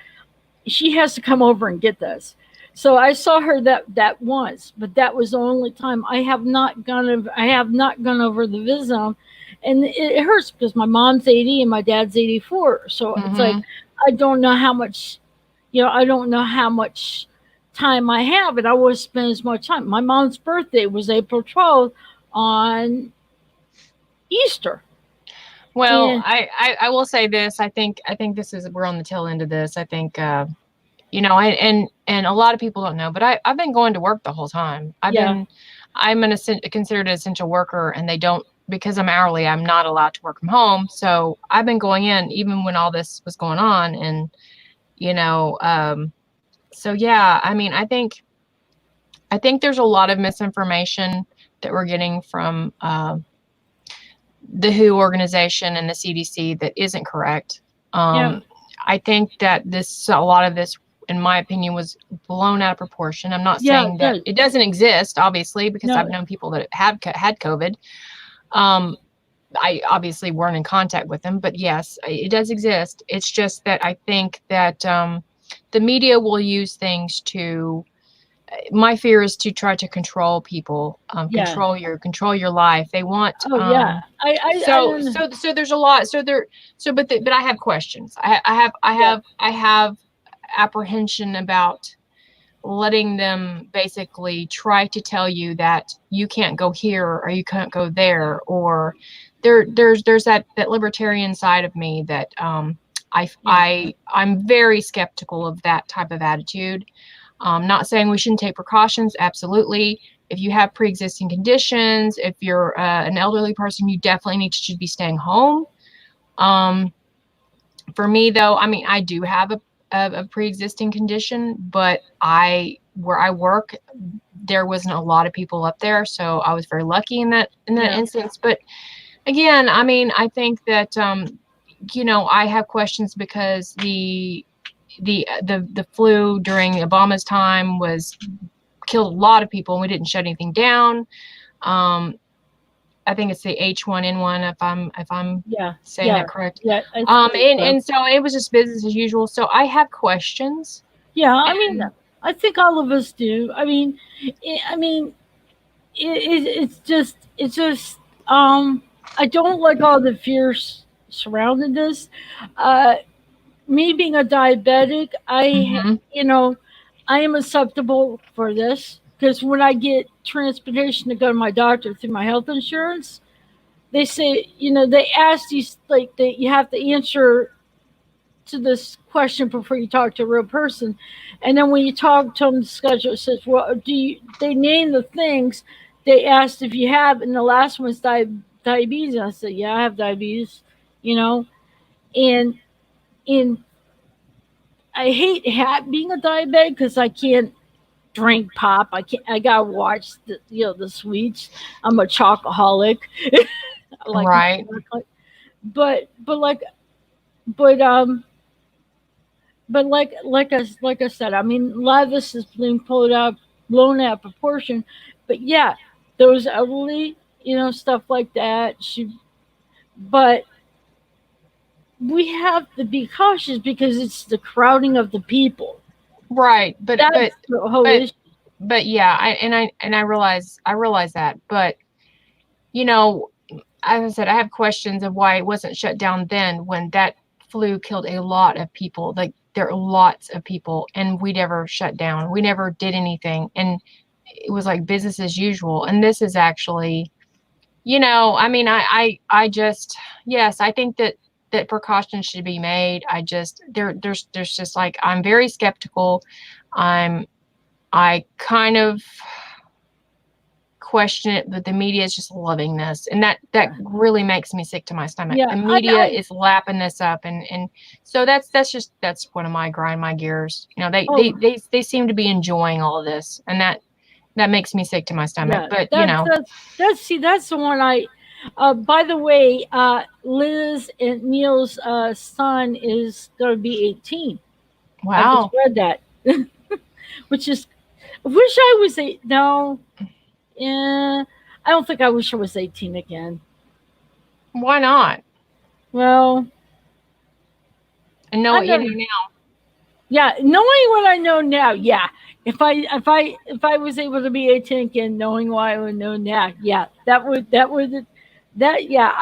she has to come over and get this. So I saw her that once, but that was the only time. I have not gone over the visit them, and it hurts because my mom's 80 and my dad's 84. So it's like Mm-hmm. I don't know how much, I don't know how much time I have, and I want to spend as much time. My mom's birthday was April 12th on Easter, Well, and I will say this. I think this is we're on the tail end of this. I think and a lot of people don't know, but I've been going to work the whole time. yeah, I'm considered an essential worker, and they don't because I'm hourly. I'm not allowed to work from home, so I've been going in even when all this was going on, and you know, so yeah. I mean, I think there's a lot of misinformation that we're getting from the WHO organization and the CDC that isn't correct. yeah, Um, I think that a lot of this, in my opinion, was blown out of proportion. I'm not yeah, saying it that does. it doesn't exist, obviously, because I've No, known people that have had COVID. Um, I obviously weren't in contact with them, but yes, it does exist. It's just that I think that the media will use things to my fear is to try to control people, yeah. control your life. They want Oh yeah, I don't. so there's a lot. But I have questions. Yeah, I have apprehension about letting them basically try to tell you that you can't go here or you can't go there, or there's that libertarian side of me that yeah, I'm very skeptical of that type of attitude. Not saying we shouldn't take precautions, absolutely. If you have pre-existing conditions, if you're an elderly person, you definitely should be staying home. Um, for me, though, I mean, I do have a pre-existing condition, but where I work, there wasn't a lot of people up there, so I was very lucky in that yeah, instance. But again, I mean, I think that I have questions because the flu during Obama's time was killed a lot of people, and we didn't shut anything down. Um, I think it's the H1N1, if I'm yeah, saying yeah, that correct. yeah. I think And so. and so it was just business as usual. So I have questions, Yeah, I mean, and I think all of us do. I mean, it's just. I don't like all the fears surrounding this. Uh, Me being a diabetic, hmm I am acceptable for this because when I get transportation to go to my doctor through my health insurance, they say, they ask you like that you have to answer to this question before you talk to a real person. And then when you talk to them, the schedule says, well, they name the things they asked if you have, and the last one's diabetes. And I said, yeah, I have diabetes, you know, and, and I hate being a diabetic because I can't drink pop. I gotta watch the sweets. I'm a chocoholic. I like my Right. chocolate. But but um like I said, I mean, a lot of this is being blown out of proportion. But yeah, those elderly, stuff like that. But we have to be cautious because it's the crowding of the people. Right. That's the whole but issue. but yeah, I realize that. But you know, as I said, I have questions of why it wasn't shut down then when that flu killed a lot of people. Like there are lots of people, and we never shut down. We never did anything, and it was like business as usual. And this is actually, I mean, I just, yes, I think that precautions should be made. I just there's just like I'm very skeptical. I'm I kind of question it, but the media is just loving this, and that really makes me sick to my stomach. Yeah, The media is lapping this up, and so that's one of my grind my gears. They oh, they they they seem to be enjoying all of this, and that makes me sick to my stomach. yeah, But that's the one I. By the way, Liz and Neil's son is going to be 18. I just wow, read that, which is. I wish I was eight. No, I don't think I wish I was 18 again. why not? Well, And know I what you never. know now. Yeah, knowing what I know now, yeah. If I was able to be 18 again, knowing what I would know now, yeah, yeah,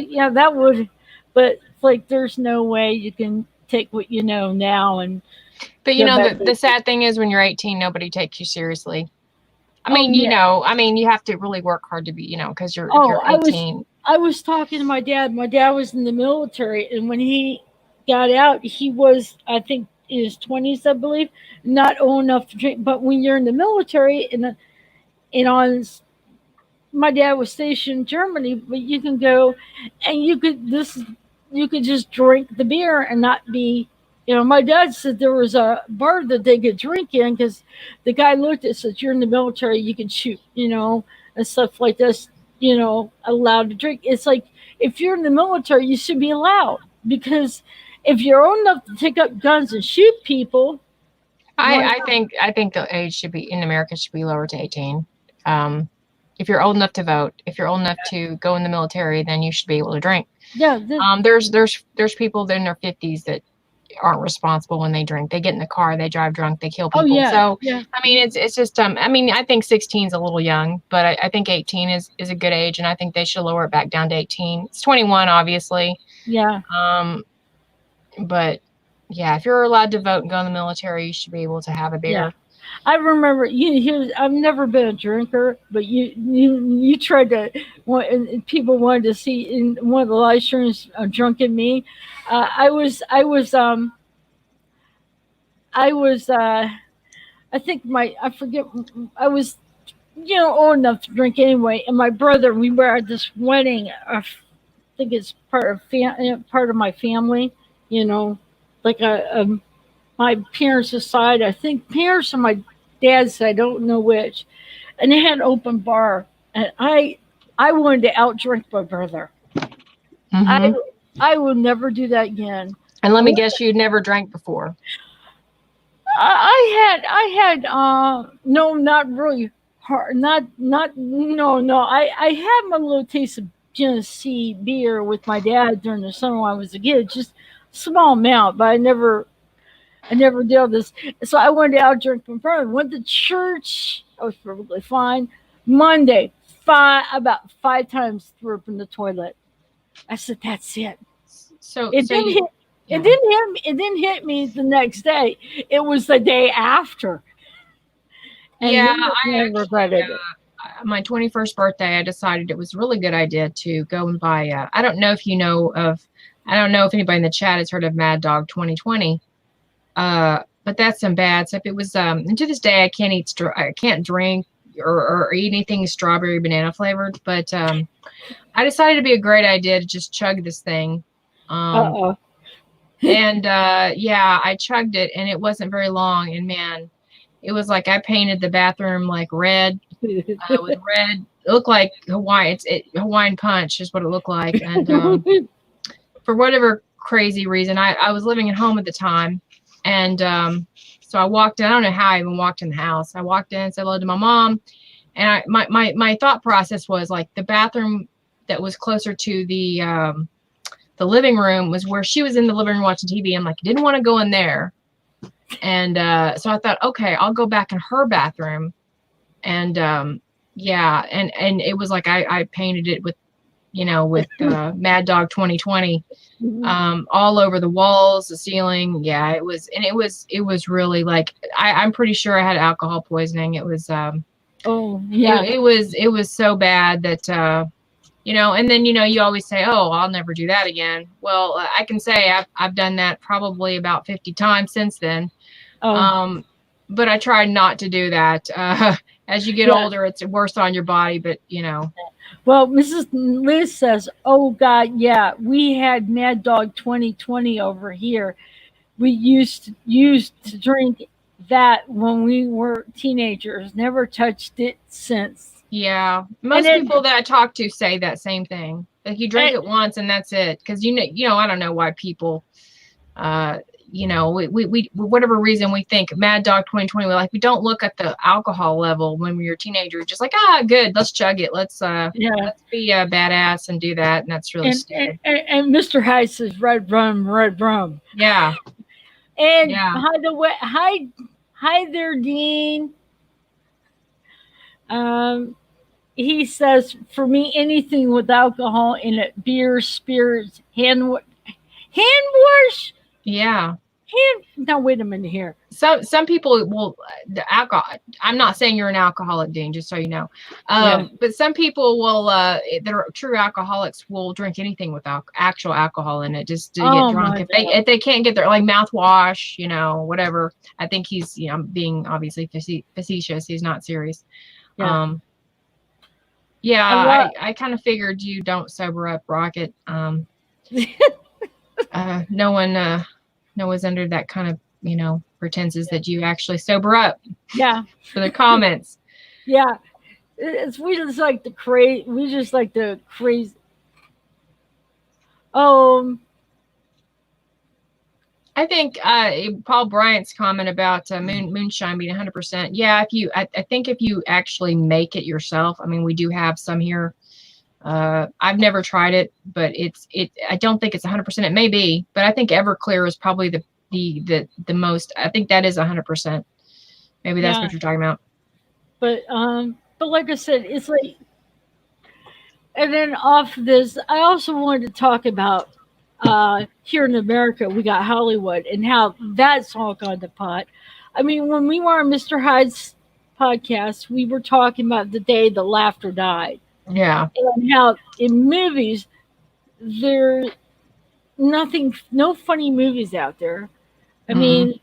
yeah, that would. But it's like there's no way you can take what you know now and But go back the to. sad thing is when you're 18, nobody takes you seriously. I Oh mean, yeah. you have to really work hard to be, because Oh, you're 18. I was talking to my dad. My dad was in the military, and when he got out, he was, I think, in his 20s, I believe, not old enough to drink. But when you're in the military, and on my dad was stationed in Germany, but you can go and you could just drink the beer and not be. My dad said there was a bar that they could drink in because the guy looked at said you're in the military, you can shoot, and stuff like this, allowed to drink. It's like if you're in the military, you should be allowed because if you're old enough to take up guns and shoot people, I, why I not? think I think the age should be in America should be lower to 18. Um, if you're old enough to vote, if you're old enough to go in the military, then you should be able to drink. Yeah, There's people in their 50s that aren't responsible when they drink. They get in the car, they drive drunk, they kill oh people. yeah, So yeah. I mean, it's just I mean, I think 16 is a little young, but I think 18 is a good age, and I think they should lower it back down to 18. It's 21, obviously. Yeah. Um, but yeah, if you're allowed to vote and go in the military, you should be able to have a Yeah. beer. I remember I've never been a drinker, but you tried to. And people wanted to see in one of the live streams drunken me. I was I think I forget, I was old enough to drink anyway. And my brother, we were at this wedding. I think it's part of my family. You know, like my parents' side. I think parents on my dad's side. I don't know which. And they had an open bar, and I wanted to outdrink my brother. I Hmm. I will never do that again. And let I me went- guess, you'd never drank before. I had no, not really hard, not no. I had my little taste of Genesee beer with my dad during the summer when I was a kid, just small amount, but I never did all this. So I wanted to outdrink my brother. Went to church. I was perfectly fine. Monday, about 5 times threw up in the toilet. I said, "That's it." So It so didn't you hit. It yeah. didn't hit me. It didn't hit me the next day. It was the day after, and Yeah, then I regretted it. my 21st birthday, I decided it was a really good idea to go and buy. I don't know if you know of. I don't know if anybody in the chat has heard of Mad Dog 2020. But that's some bad stuff. It was and to this day I can't eat I can't drink or eat anything strawberry banana flavored. But I decided it'd be a great idea to just chug this thing. Uh-oh. And yeah, I chugged it, and it wasn't very long. And man, it was like I painted the bathroom like red with red. It looked like Hawaiian Punch is what it looked like. And for whatever crazy reason, I was living at home at the time, and so I walked in. I don't know how I even walked in the house. I walked in and said hello to my mom, and my thought process was like the bathroom that was closer to the living room was where she was in the living room watching TV. I'm like, I didn't want to go in there. And so I thought, okay, I'll go back in her bathroom. And yeah, and it was like I painted it with, with Mad Dog 2020 all over the walls, the ceiling. Yeah, it was really like I'm pretty sure I had alcohol poisoning. It was oh yeah, it was so bad that and then you always say, oh, I'll never do that again. Well, I can say I've done that probably about 50 times since then. But I tried not to do that. As you get older, it's worse on your body, but Well, Mrs. Liz says, oh God, yeah, we had Mad Dog 2020 over here. We used to drink that when we were teenagers. Never touched it since. Yeah, most people that I talk to say that same thing. Like you drink it once and that's it. Because I don't know why people, we whatever reason we think Mad Dog 2020. We don't look at the alcohol level when we were teenagers. Just like good, let's chug it. Let's be a badass and do that. And that's really stupid. And Mr. Hyde says red rum. Yeah. And by the way, hi there, Dean. He says, for me, anything with alcohol in it, beer, spirits, hand wash. Yeah. Now wait a minute here. Some people will the alcohol. I'm not saying you're an alcoholic, Dean, just so you know. But some people will that are true alcoholics will drink anything with actual alcohol in it just to get drunk. If they can't get their mouthwash, whatever. I think he's being obviously facetious. He's not serious. Yeah. I kind of figured you don't sober up, Rocket. No one's under that kind of, pretenses that you actually sober up. Yeah. For the comments. Yeah. We just like the crazy. I think Paul Bryant's comment about moonshine being 100%. Yeah, I think if you actually make it yourself, we do have some here. I've never tried it, but I don't think it's 100%. It may be, but I think Everclear is probably the most. I think that is 100%. Maybe that's what you're talking about. But like I said, it's like, and then off this, I also wanted to talk about here in America, we got Hollywood and how that's all gone to pot. When we were on Mr. Hyde's podcast, we were talking about the day the laughter died. Yeah. And how in movies, there's no funny movies out there. And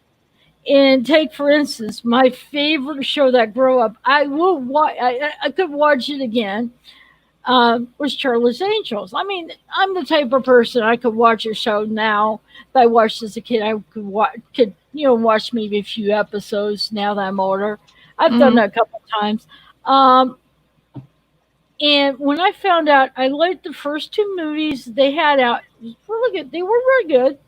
take, for instance, my favorite show that grew up, I could watch it again, was Charlie's Angels. I'm the type of person I could watch a show now that I watched as a kid. I could watch maybe a few episodes now that I'm older. I've done that a couple of times. And when I found out, I liked the first two movies they had out. It was really good. They were very good.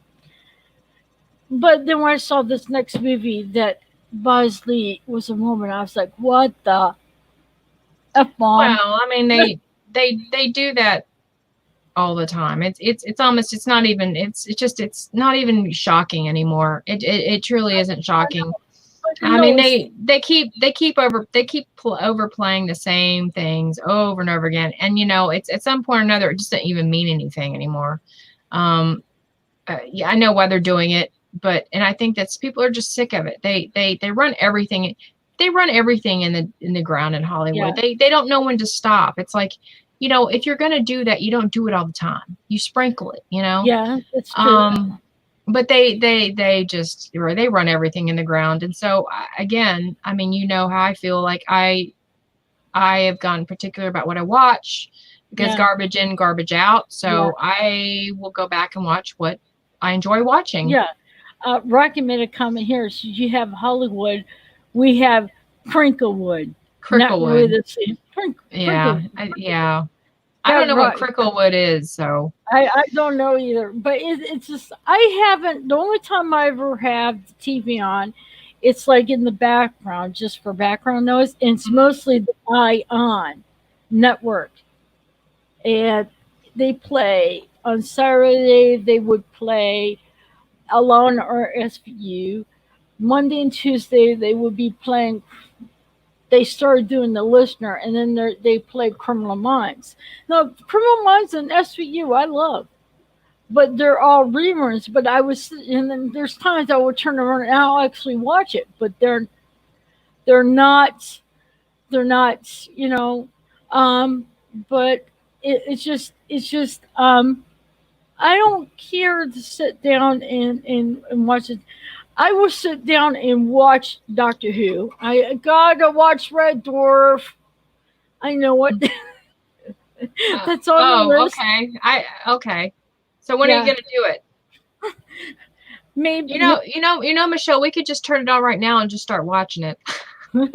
But then when I saw this next movie that Bosley was a woman, I was like, what the F-bomb? Well, they do that all the time. It's not even shocking anymore. It truly isn't shocking. They keep overplaying the same things over and over again, and it's at some point or another it just doesn't even mean anything anymore. I know why they're doing it, and I think that's people are just sick of it. They run everything. they run everything in the ground in Hollywood. They don't know when to stop. It's like, if you're going to do that, you don't do it all the time. You sprinkle it, Yeah, that's true. But they just, they run everything in the ground. And so again, I mean, how I feel. Like I have gotten particular about what I watch, because garbage in, garbage out. So I will go back and watch what I enjoy watching. Yeah. Rocky made a comment here. So you have Hollywood, we have Crinklewood. Not really Cricklewood. the same. Yeah. Crinklewood. I don't know what Right. Cricklewood is, so. I don't know either, but it's just I haven't. The only time I ever have the TV on, it's like in the background, just for background noise, and it's mostly the on network, and they play on Saturday. They would play Alone or SVU. Monday and Tuesday they would be playing. They started doing the listener, and then they played Criminal Minds. Now, Criminal Minds and SVU I love, but they're all reruns. But and then there's times I would turn around and I'll actually watch it, but they're not they're not but it's just I don't care to sit down and watch it. I will sit down and watch Doctor Who. I gotta watch Red Dwarf. I know it. That's on the list. Okay. Okay. So when are you Yeah, gonna do it? maybe. Michelle, we could just turn it on right now and just start watching it. The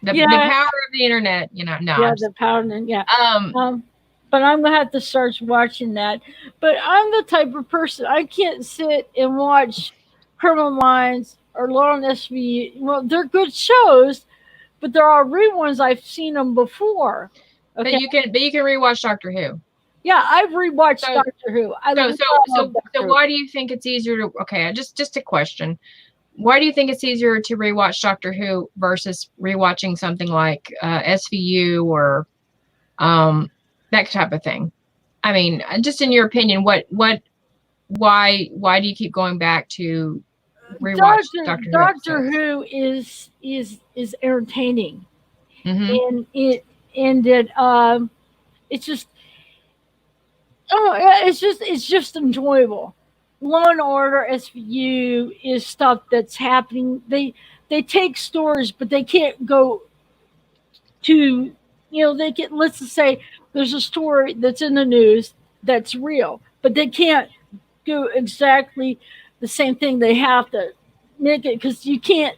power of the internet, no. Yeah, the pounding. Yeah. Um, But I'm gonna have to start watching that. But I'm the type of person I can't sit and watch Criminal Minds or Law and SV. Well, they're good shows, but there are reruns. I've seen them before. Okay. But you can rewatch Doctor Who. Yeah, I've rewatched Doctor Who. So why do you think it's easier to? Okay, just a question. Why do you think it's easier to rewatch Doctor Who versus rewatching something like SVU or that type of thing? I mean, just in your opinion, why do you keep going back to rewatch Doctor Who is entertaining, and it's just it's just enjoyable. Law and Order SVU is stuff that's happening. They take stories, but they can't go to they get, let's just say there's a story that's in the news that's real, but they can't do exactly the same thing. They have to make it, because you can't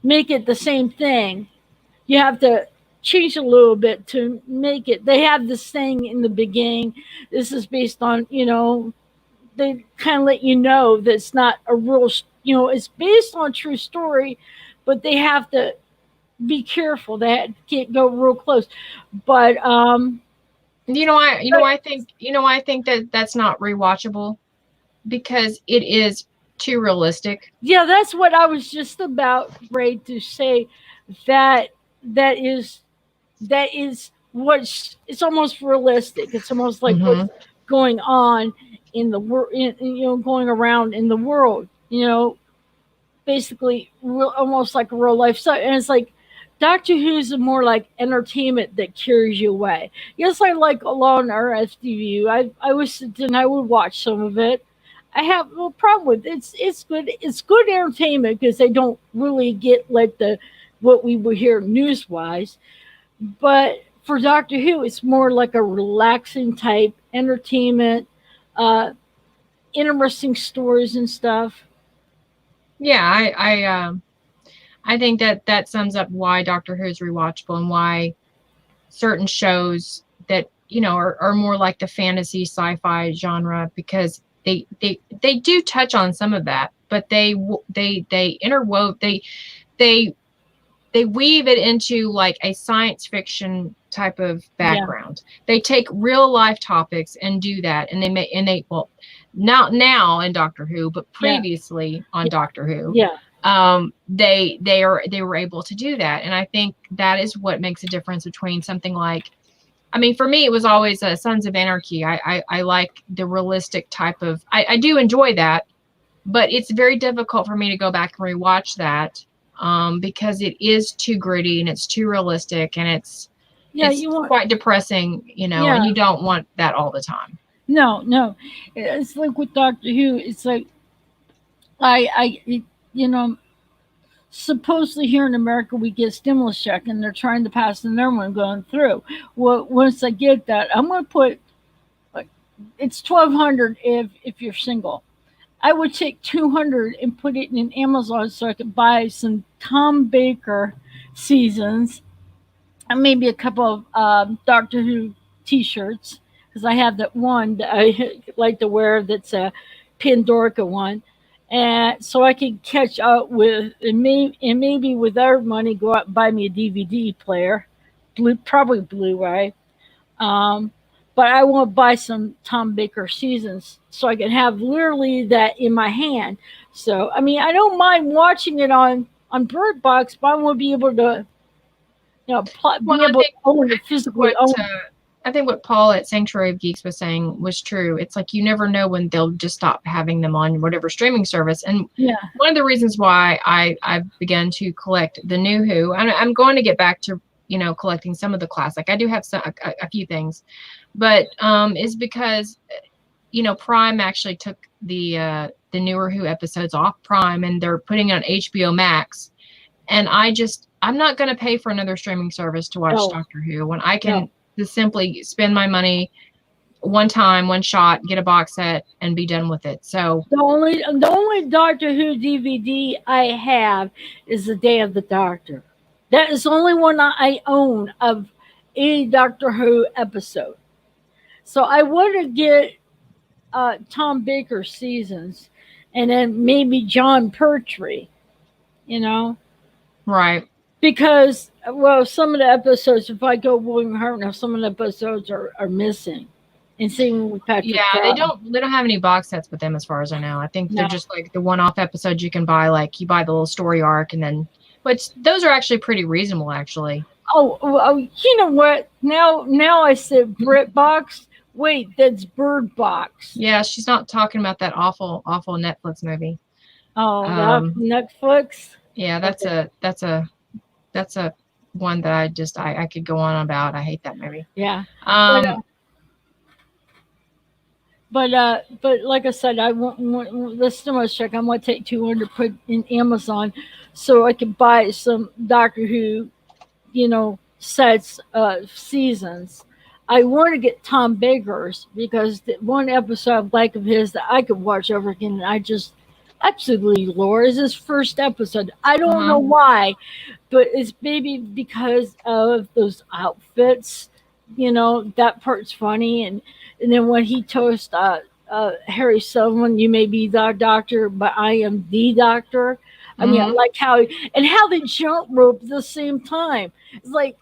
make it the same thing. You have to change a little bit to make it. They have this thing in the beginning. This is based on they kind of let you know that it's not a real it's based on a true story, but they have to be careful. They can't go real close. But I think that's not rewatchable, because it is too realistic. Yeah, that's what I was just about ready to say. That is what's, it's almost realistic. It's almost like what's going on in the world, going around in the world. Basically, almost like a real life stuff. And it's like Doctor Who's more like entertainment that carries you away. Yes, I like Law and Order SVU. I was and I would watch some of it. I have no problem with it. It's good. It's good entertainment, because they don't really get like what we would hear news wise. But for Doctor Who, it's more like a relaxing type entertainment, interesting stories and stuff. Yeah, I think that sums up why Doctor Who is rewatchable, and why certain shows that are more like the fantasy sci-fi genre, because they do touch on some of that, but they interwove they weave it into like a science fiction type of background. Yeah. They take real life topics and do that, and not now in Doctor Who, but previously on Doctor Who. Yeah. They were able to do that, and I think that is what makes a difference between something like, I mean, for me, it was always Sons of Anarchy. I like the realistic type of. I do enjoy that, but it's very difficult for me to go back and rewatch that, because it is too gritty and it's too realistic, and Yeah, it's you want. quite depressing, and Yeah, you don't want that all the time. no, no. It's like with Doctor Who. It's like you know, supposedly here in America we get stimulus check, and they're trying to pass another one going through. Well, once I get that, I'm going to put like it's 1,200 if you're single. I would take 200 and put it in Amazon so I could buy some Tom Baker seasons and maybe a couple of Doctor Who T-shirts because I have that one that I like to wear. That's a Pandorica one, and so I can catch up with and maybe with our money go out and buy me a DVD player, probably Blu-ray. Um, but I want to buy some Tom Baker seasons so I can have literally that in my hand. So I mean, I don't mind watching it on Bird Box, but I want to be able to Well, be able to own it, physically what own it. I think what Paul at Sanctuary of Geeks was saying was true. It's like you never know when they'll just stop having them on whatever streaming service. And Yeah. one of the reasons why I've begun to collect the new Who, I'm going to get back to collecting some of the classic. I do have a few things, but is because Prime actually took the newer Who episodes off Prime, and they're putting it on HBO Max. And I'm not going to pay for another streaming service to watch No. Doctor Who when I can No. just simply spend my money one time, one shot, get a box set, and be done with it. So The only Doctor Who DVD I have is the Day of the Doctor. That is the only one I own of any Doctor Who episode. So I want to get Tom Baker seasons, and then maybe John Pertwee. You know, right. because well, some of the episodes, if I go William Hartnell, some of the episodes are missing. And same with Patrick. Yeah, they don't have any box sets with them as far as I know. I think they're No. just like the one-off episodes you can buy, like you buy the little story arc, and then which those are actually pretty reasonable actually. Oh, you know what? Now I said BritBox. Wait, that's Bird Box. Yeah, she's not talking about that awful Netflix movie. Oh, that's Netflix. Yeah, that's Okay. that's a one that I could go on about. I hate that movie. Yeah. Um, But like I said, I want the stimulus check. I'm gonna take 200, put in Amazon, so I can buy some Doctor Who, sets seasons. I want to get Tom Baker's because the one episode I like of his that I could watch over again, and I just absolutely lore is his first episode. I don't know why, but it's maybe because of those outfits. That part's funny, and then when he toasts Harry Sullivan, you may be the doctor, but I am the doctor. I mean, I like how they jump rope at the same time. It's like,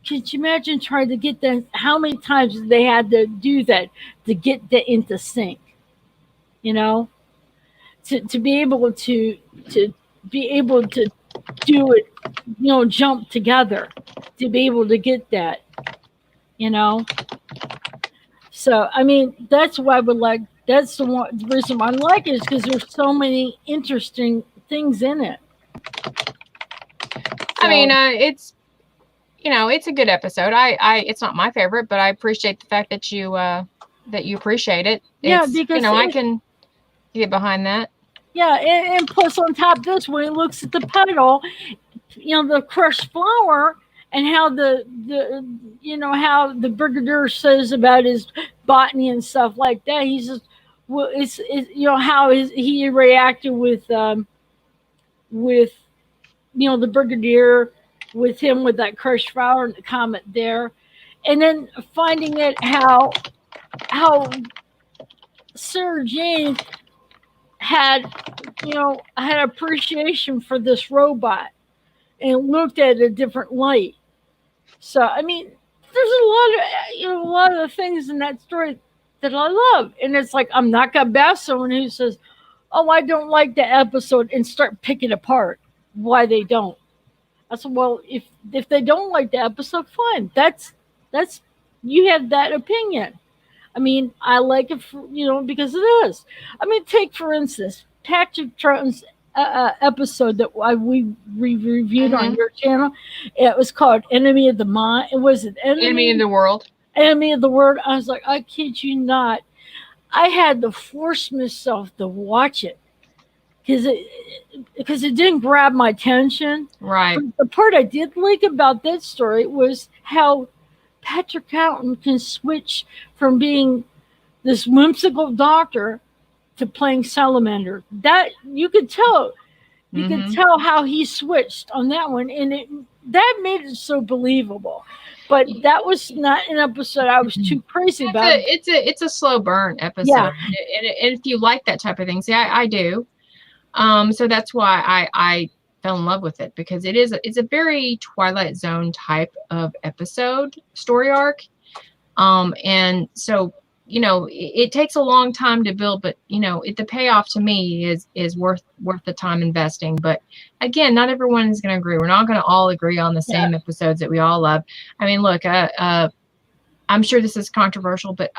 could you imagine trying to get that? How many times they had to do that to get that into sync? You know, to be able to be able to do it, jump together, to be able to get that, you know. So I mean, that's why I would like. That's the reason why I like it is because there's so many interesting things in it. I mean, it's a good episode. It's not my favorite, but I appreciate the fact that you appreciate it. Yeah, because I can get behind that. Yeah, and plus on top of this, when he looks at the petal, the crushed flower, and how how the brigadier says about his botany and stuff like that. He says, well, it's how he reacted with the brigadier, with him with that crushed flower and the comet there, and then finding it how Sarah Jane had appreciation for this robot and looked at a different light. So I mean, there's a lot of the things in that story that I love, and it's like I'm not gonna bash someone who says, "Oh, I don't like the episode," and start picking apart why they don't. I said, "Well, if they don't like the episode, fine. That's you have that opinion. I mean, I like it because it is. I mean, take for instance Patrick Troughton's episode that we reviewed on Mhm. your channel. It was called Enemy of the Mind. It was an Enemy in the world. Enemy of the Word. I was like, I kid you not. I had to force myself to watch it because it didn't grab my attention. Right. But the part I did like about that story was how Patrick Troughton can switch from being this whimsical doctor to playing Salamander. That you could Mhm. tell how he switched on that one, and that made it so believable. But that was not an episode I was too crazy about. It's a slow burn episode, Yeah. and if you like that type of thing, see, I do. So that's why I fell in love with it, because it's a very Twilight Zone type of episode story arc. And so, it takes a long time to build, but the payoff to me is worth the time investing. But again, not everyone is going to agree. We're not going to all agree on the same episodes that we all love. I mean, look, I'm sure this is controversial, but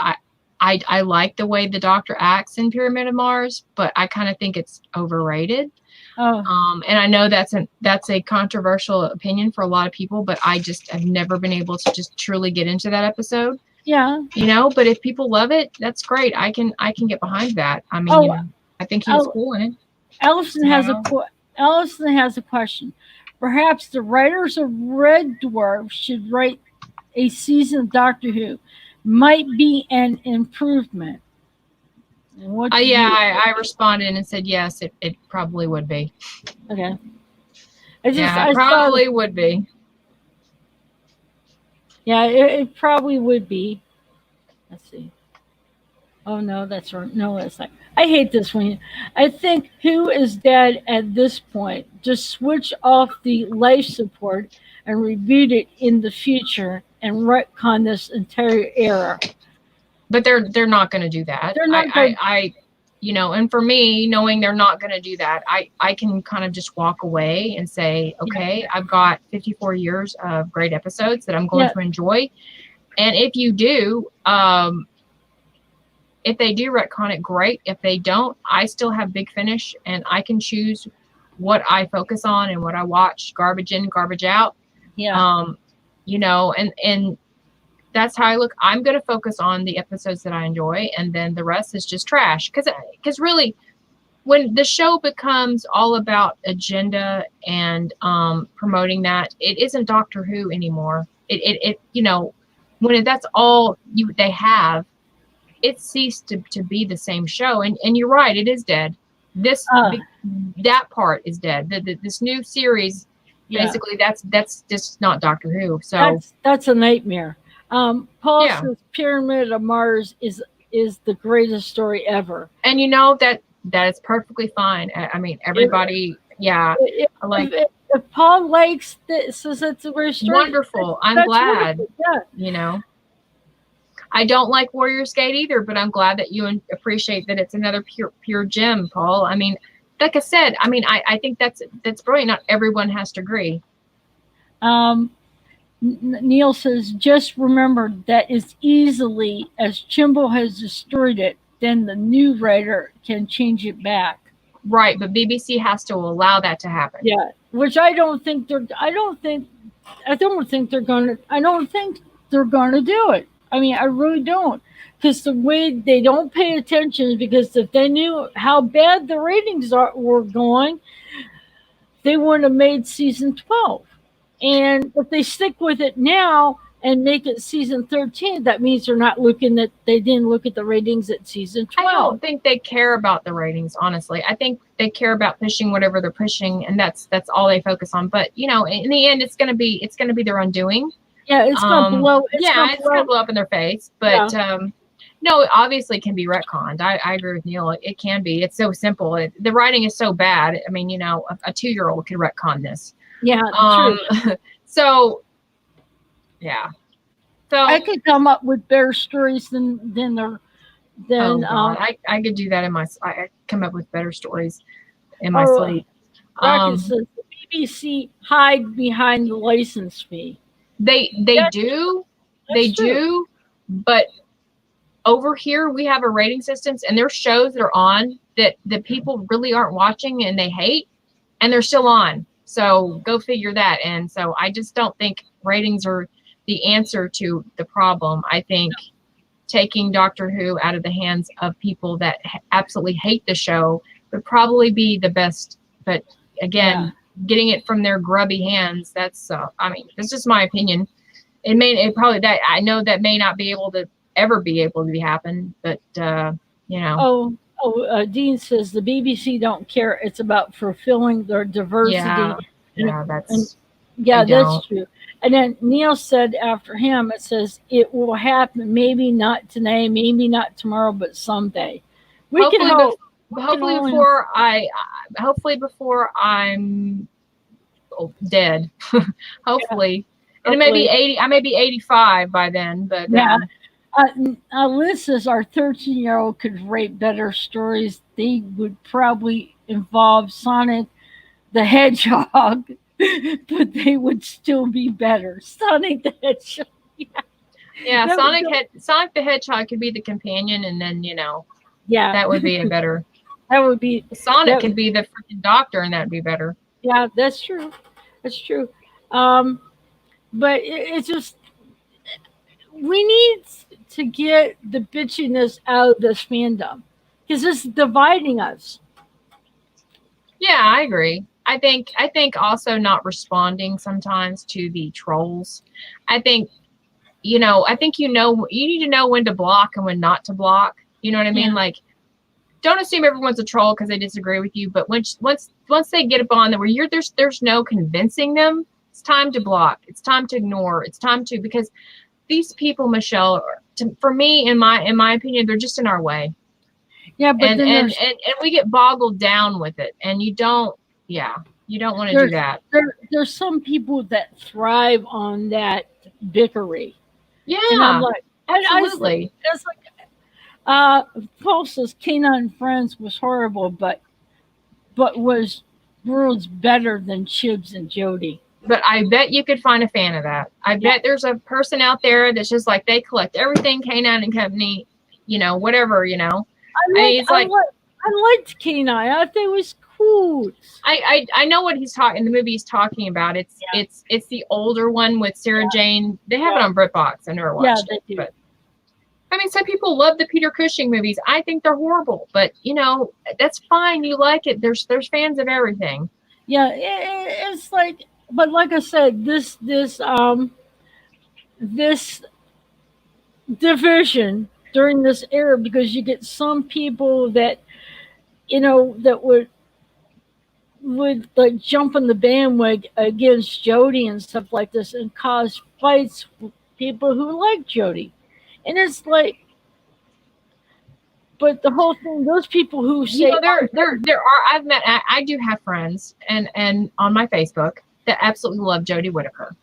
I like the way the Doctor acts in Pyramid of Mars, but I kind of think it's overrated. And I know that's a controversial opinion for a lot of people, but I just have never been able to just truly get into that episode. Yeah. But if people love it, that's great. I can get behind that. I mean, I think he was cool in it. Allison has a question. Perhaps the writers of Red Dwarf should write a season of Doctor Who. Might be an improvement. I responded and said yes, it probably would be. Okay. It probably would be. Yeah, it probably would be. Let's see. Oh no, that's right. No, it's not. I hate this one. I think Who is dead at this point. Just switch off the life support and reboot it in the future and retcon this entire era. But they're not going to do that. They're not going. And for me, knowing they're not going to do that, I can kind of just walk away and say, okay, I've got 54 years of great episodes that I'm going to enjoy. And if you do, if they do retcon it, great. If they don't, I still have Big Finish, and I can choose what I focus on and what I watch, garbage in, garbage out. Yeah. And that's how I look. I'm going to focus on the episodes that I enjoy, and then the rest is just trash. Because really, when the show becomes all about agenda and promoting that, it isn't Doctor Who anymore. When that's all they have, it ceased to be the same show. And you're right, it is dead. That part is dead. This new series, basically, that's just not Doctor Who. So that's a nightmare. Paul says Pyramid of Mars is the greatest story ever. And that is perfectly fine. I mean, everybody, if Paul likes this, says it's a great story. Wonderful. I'm glad. Yeah. I don't like Warriors Gate either, but I'm glad that you appreciate that it's another pure gem, Paul. I mean, like I said, I think that's brilliant. Not everyone has to agree. Neil says, just remember that as easily as Chimbo has destroyed it, then the new writer can change it back. Right, but BBC has to allow that to happen. Yeah, which I don't think they're going to do it. I mean, I really don't. Because the way they don't pay attention is because if they knew how bad the ratings were going, they wouldn't have made season 12. And if they stick with it now and make it season 13, that means they didn't look at the ratings at season 12. I don't think they care about the ratings, honestly. I think they care about pushing whatever they're pushing, and that's all they focus on. But in the end, it's gonna be their undoing. Yeah, it's gonna blow. It's gonna blow up in their face. But no, it obviously can be retconned. I agree with Neil. It can be. It's so simple. The writing is so bad. I mean, a 2-year-old could retcon this. Yeah. True. So, yeah. So I could come up with better stories than. I could do that I come up with better stories in my sleep. Says the BBC hide behind the license fee. They do, but over here we have a rating systems, and there's shows that are on that people really aren't watching and they hate, and they're still on. So go figure that. And so I just don't think ratings are the answer to the problem. I think taking Doctor Who out of the hands of people that absolutely hate the show would probably be the best. But again, getting it from their grubby hands, that's I mean, that's just my opinion. It probably, that I know that may not be able to ever be able to happen, but you know. Dean says the BBC don't care. It's about fulfilling their diversity. Yeah, And that's, yeah, they that's don't. true. And then Neil said after him, it says it will happen. Maybe not today, maybe not tomorrow, but someday. We can Hopefully, hope. hopefully before hopefully before I'm dead. Hopefully, and it may be Hopefully. 80. I may be 85 by then, but Yeah. Liz says our 13-year-old could write better stories. They would probably involve Sonic the Hedgehog, but they would still be better. Sonic the Hedgehog. yeah, That would, Sonic the Hedgehog could be the companion, and then yeah, that would be a better. that would be Sonic that. could be the freaking doctor, and that'd be better. Yeah, that's true. That's true. Um, but it's just we need to get the bitchiness out of this fandom because it's dividing us. Yeah, I agree. I think also not responding sometimes to the trolls. I think I think you need to know when to block and when not to block. You know what I mean? Yeah. Like, don't assume everyone's a troll because they disagree with you. But once they get upon that where there's no convincing them, it's time to block. It's time to ignore. It's time to, because these people, Michelle, for me, in my opinion, they're just in our way. Yeah, but And then and we get boggled down with it, and you don't want to do that. there's some people that thrive on that bickery, and I'm Yeah, like, absolutely. it's like, Paul says Canine and Friends was horrible, but was worlds better than Chibs and Jody. But I bet you could find a fan of that. I bet there's a person out there that's just like, they collect everything Canine and Company, whatever. It's like, I liked Canine. I thought it was cool. I know what he's talking. The movie he's talking about. It's the older one with Sarah Jane. They have it on BritBox. I never watched they it, do. but I mean, some people love the Peter Cushing movies. I think they're horrible, but that's fine. You like it. There's fans of everything. Yeah, it's like, but like I said, this division during this era, because you get some people that that would like jump on the bandwagon against Jody and stuff like this and cause fights with people who like Jody. And it's like, but the whole thing, those people who say, there are, I do have friends and on my Facebook that absolutely love Jodie Whittaker.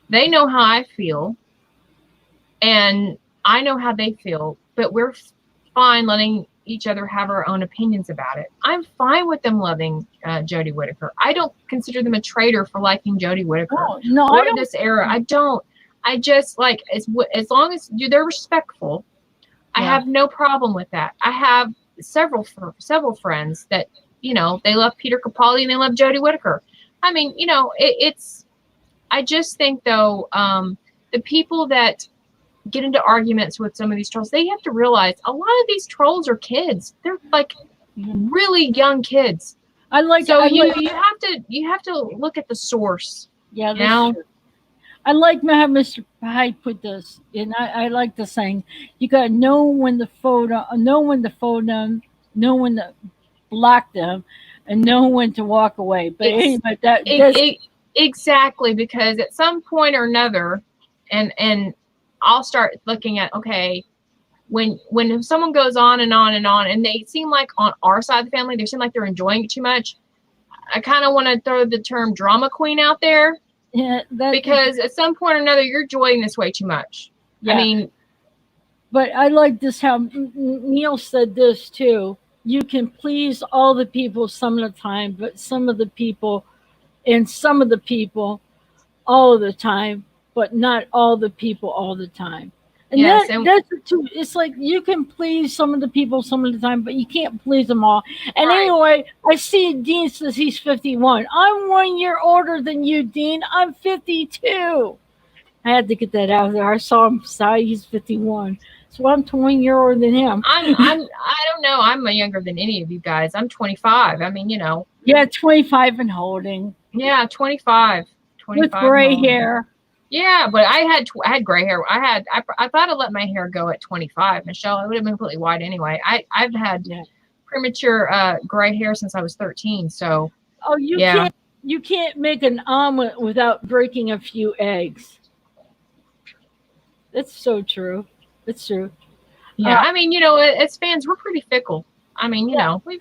They know how I feel, and I know how they feel, but we're fine letting each other have our own opinions about it. I'm fine with them loving Jodie Whittaker. I don't consider them a traitor for liking Jodie Whittaker. No, or in this era. I don't. I just like, as long as they're respectful, I have no problem with that. I have several friends that they love Peter Capaldi and they love Jodie Whittaker. I mean, it's. I just think though, the people that get into arguments with some of these trolls, they have to realize a lot of these trolls are kids. They're like really young kids. You have to look at the source. Yeah, that's true. I like how Mr. Hyde put this, and I like the saying, you gotta know when to phone them, know when to block them, and know when to walk away. But anyway, exactly, because at some point or another, and I'll start looking at, okay, when someone goes on and on and on, and they seem like on our side of the family, they seem like they're enjoying it too much. I kind of want to throw the term drama queen out there. Yeah, because at some point or another, you're enjoying this way too much. Yeah. I mean, but I like this how Neil said this too. You can please all the people some of the time, but some of the people all of the time, but not all the people all the time. And Yes, and that's the two. It's like you can please some of the people some of the time, but you can't please them all. And right. anyway, I see Dean says he's 51. I'm 1 year older than you, Dean. I'm 52. I had to get that out there. I saw him say he's 51. So I'm 20 year older than him. I don't know. I'm younger than any of you guys. I'm 25. I mean, Yeah, 25 and holding. yeah, 25. With 25 and gray holding. hair. Yeah, but I had gray hair. I thought I let my hair go at 25, Michelle. It would have been completely white anyway. I've had premature gray hair since I was 13. So Oh, you can't make an omelet without breaking a few eggs. That's so true. It's true. yeah. I mean, as fans, we're pretty fickle. I mean, we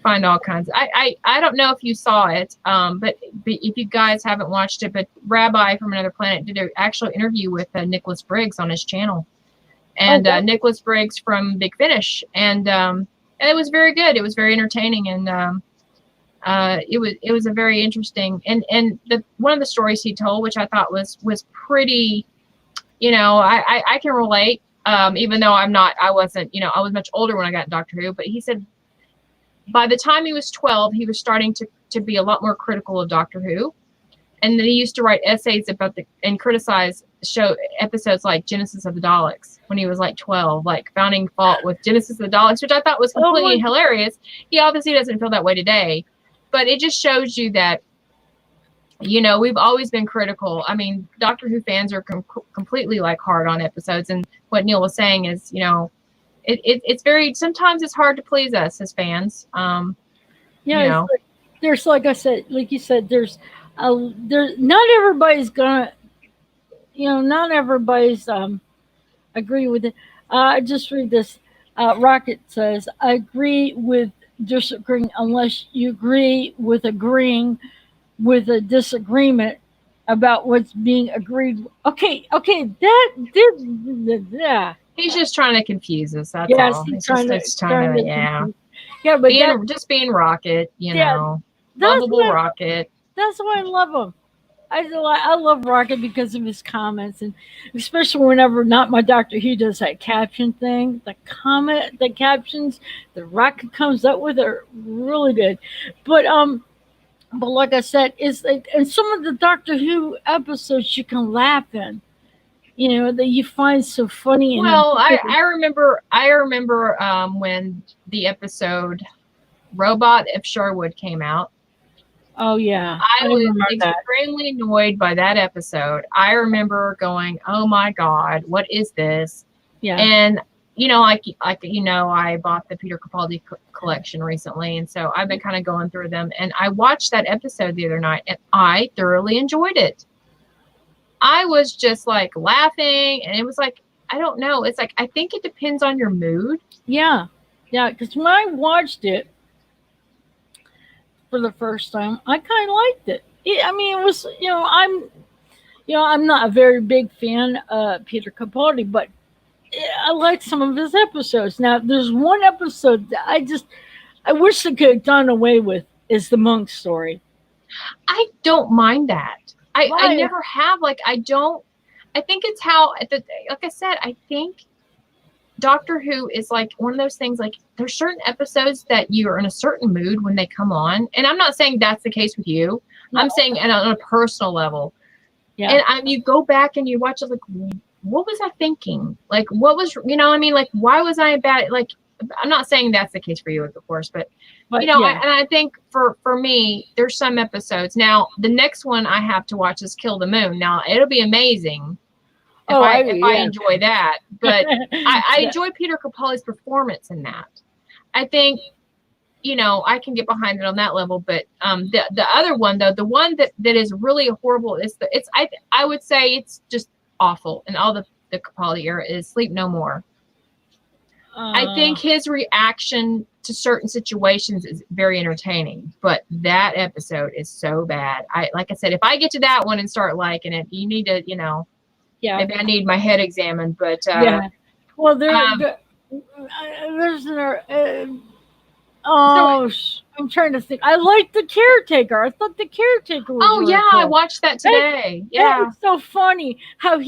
find all kinds. I don't know if you saw it, but if you guys haven't watched it, but Rabbi from Another Planet did an actual interview with Nicholas Briggs on his channel, and Nicholas Briggs from Big Finish, and it was very good. It was very entertaining, and it was a very interesting and one of the stories he told, which I thought was pretty. I can relate. Even though I wasn't, I was much older when I got Doctor Who, but he said by the time he was 12, he was starting to be a lot more critical of Doctor Who. And then he used to write essays about and criticize show episodes like Genesis of the Daleks when he was like 12, like finding fault with Genesis of the Daleks, which I thought was completely hilarious. He obviously doesn't feel that way today, but it just shows you that, we've always been critical. I mean, Doctor Who fans are completely like hard on episodes. And what Neil was saying is, it's very, sometimes it's hard to please us as fans. There's like I said, like you said, not everybody's gonna, not everybody's agree with it. Just read this. Rocket says, I agree with disagreeing unless you agree with agreeing with a disagreement about what's being agreed. Okay, yeah. He's just trying to confuse us. That's all. He's trying to yeah. Yeah, but just being Rocket, lovable Rocket. That's why I love him. I love Rocket because of his comments, and especially whenever not my Doctor Who does that caption thing. The captions the Rocket comes up with are really good. But like I said, it's like in some of the Doctor Who episodes you can laugh in. That you find so funny. Well, I remember when the episode Robot of Sherwood came out. Oh yeah, I was extremely annoyed by that episode. I remember going, "Oh my God, what is this?" Yeah, and I bought the Peter Capaldi collection recently, and so I've been kind of going through them. And I watched that episode the other night, and I thoroughly enjoyed it. I was just like laughing, and it was like, I don't know. It's like, I think it depends on your mood. Yeah. Because when I watched it for the first time, I kind of liked it. It was, I'm not a very big fan of Peter Capaldi, but I like some of his episodes. Now, there's one episode that I wish they could have done away with is the monk story. I don't mind that. I never have. I think it's how, like I said, I think Doctor Who is like one of those things, like there's certain episodes that you're in a certain mood when they come on. And I'm not saying that's the case with you. No. I'm saying on a personal level. Yeah. And you go back and you watch it like, what was I thinking? Like, what was, like, why was I bad? Like, I'm not saying that's the case for you, of course, but I think for me, there's some episodes. Now, the next one I have to watch is Kill the Moon. Now, it'll be amazing if I enjoy that. But I enjoy Peter Capaldi's performance in that. I think, I can get behind it on that level. But the other one, though, the one that is really horrible is I would say it's just awful. And all the Capaldi era is Sleep No More. I think his reaction to certain situations is very entertaining, but that episode is so bad. Like I said, if I get to that one and start liking it, you need to, maybe I need my head examined. But well, there's I'm trying to think. I like The Caretaker. I thought The Caretaker was really cool. I watched that today. Yeah, that was so funny how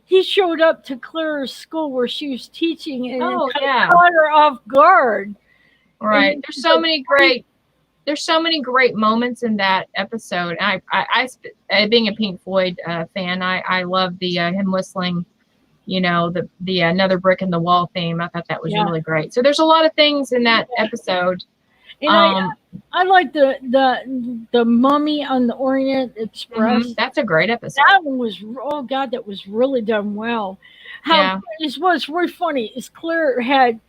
he showed up to Clara's school where she was teaching, and it Oh kind of yeah. caught her off guard. Right. And she's like, There's so many great moments in that episode. Being a Pink Floyd fan, I love the him whistling, the another brick in the wall theme. I thought that was yeah. really great. So there's a lot of things in that episode. And I like the Mummy on the Orient Express. That's a great episode. That one was, oh God, that was really done well. How Yeah. it was really funny is Claire had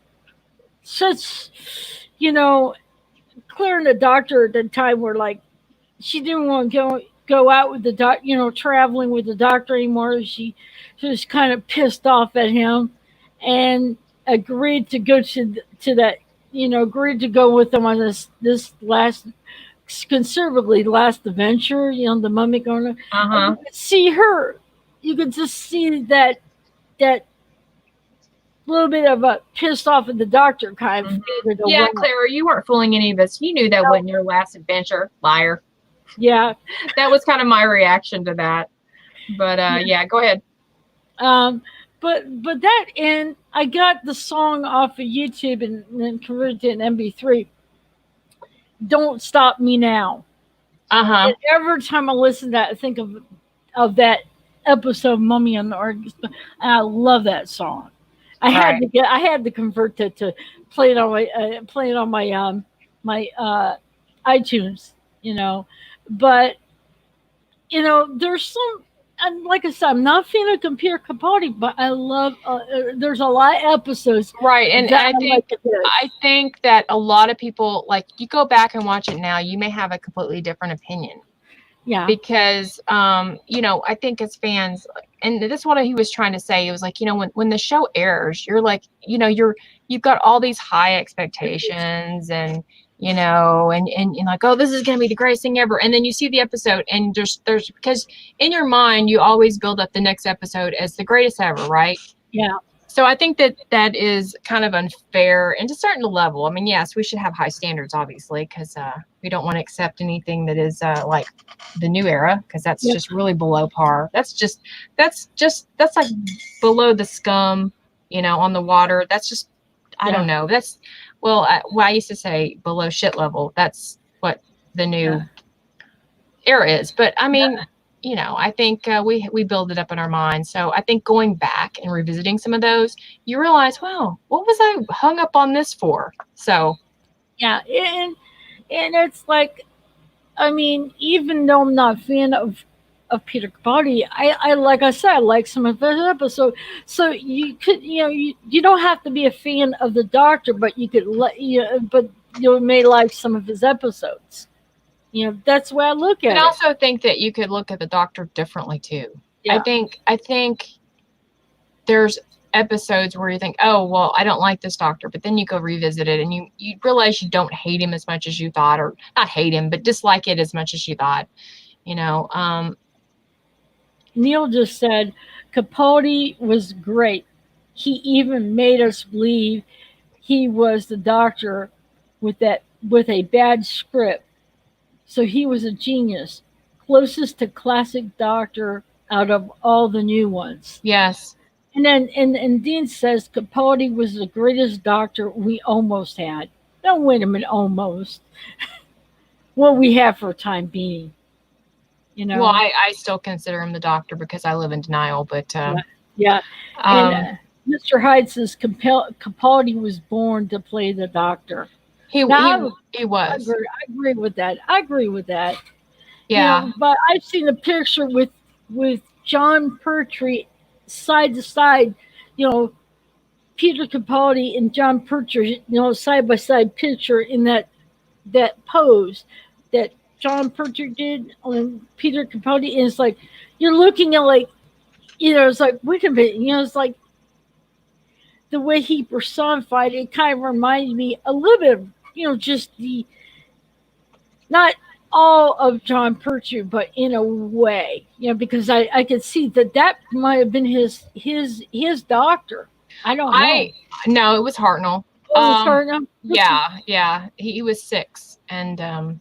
such, you know, Claire and the doctor at the time were like, she didn't want to go out with the traveling with the doctor anymore. She was kind of pissed off at him, and agreed to go to that, agreed to go with him on this last, conservatively last adventure. The Mummy going. And you could see her. You could just see that little bit of a pissed off at the doctor kind of faded away. Yeah, Clara, you weren't fooling any of us. You knew that wasn't your last adventure, liar. Yeah. That was kind of my reaction to that. But yeah, go ahead. But that, and I got the song off of YouTube and then converted to an MP3. Don't Stop Me Now. And every time I listen to that, I think of that episode of Mummy on the Orient. And I love that song. I had to convert that to play it on my iTunes, but there's some, and like I said, I'm not a fan of Computer Capote, but I love. There's a lot of episodes, right? And I think that a lot of people, like, you go back and watch it now, you may have a completely different opinion. Yeah. Because I think as fans, and this is what he was trying to say. It was like, when the show airs, you're like, you've got all these high expectations, and and like, oh, this is going to be the greatest thing ever. And then you see the episode, and there's because in your mind, you always build up the next episode as the greatest ever, right? Yeah. So I think that is kind of unfair, and to a certain level. I mean, yes, we should have high standards, obviously, because we don't want to accept anything that is like the new era, because that's just really below par. That's like below the scum, on the water. That's just, I don't know. That's, well, I used to say below shit level. That's what the new era is. But I mean, I think we build it up in our minds. So I think going back and revisiting some of those, you realize, wow, what was I hung up on this for? So yeah, and it's like, I mean, even though I'm not a fan of Peter Capaldi, I like I said, I like some of his episodes. So you could, you don't have to be a fan of the Doctor, but you could but you may like some of his episodes. That's the way I look at it. I also think that you could look at the Doctor differently too. Yeah. I think there's episodes where you think, oh, well, I don't like this Doctor, but then you go revisit it and you realize you don't hate him as much as you thought, or not hate him, but dislike it as much as you thought. Neil just said Capaldi was great. He even made us believe he was the Doctor with a bad script. So he was a genius, closest to classic Doctor out of all the new ones. Yes. And then and Dean says Capaldi was the greatest Doctor we almost had. No, wait a minute, almost. What we have for a time being. Well, I still consider him the Doctor because I live in denial, but yeah. And Mr. Hyde says Capaldi was born to play the Doctor. He was. I agree with that. Yeah. But I've seen a picture with John Pertwee side to side, Peter Capaldi and John Pertwee, side by side picture in that pose that John Pertwee did on Peter Capaldi. And it's like, you're looking at like, it's like, wait a minute, it's like the way he personified it kind of reminds me a little bit of, just not all of John Pertwee, but in a way, because I could see that might have been his Doctor. I don't know. No, it was Hartnell. Oh, it was Hartnell? Yeah. He was 6, and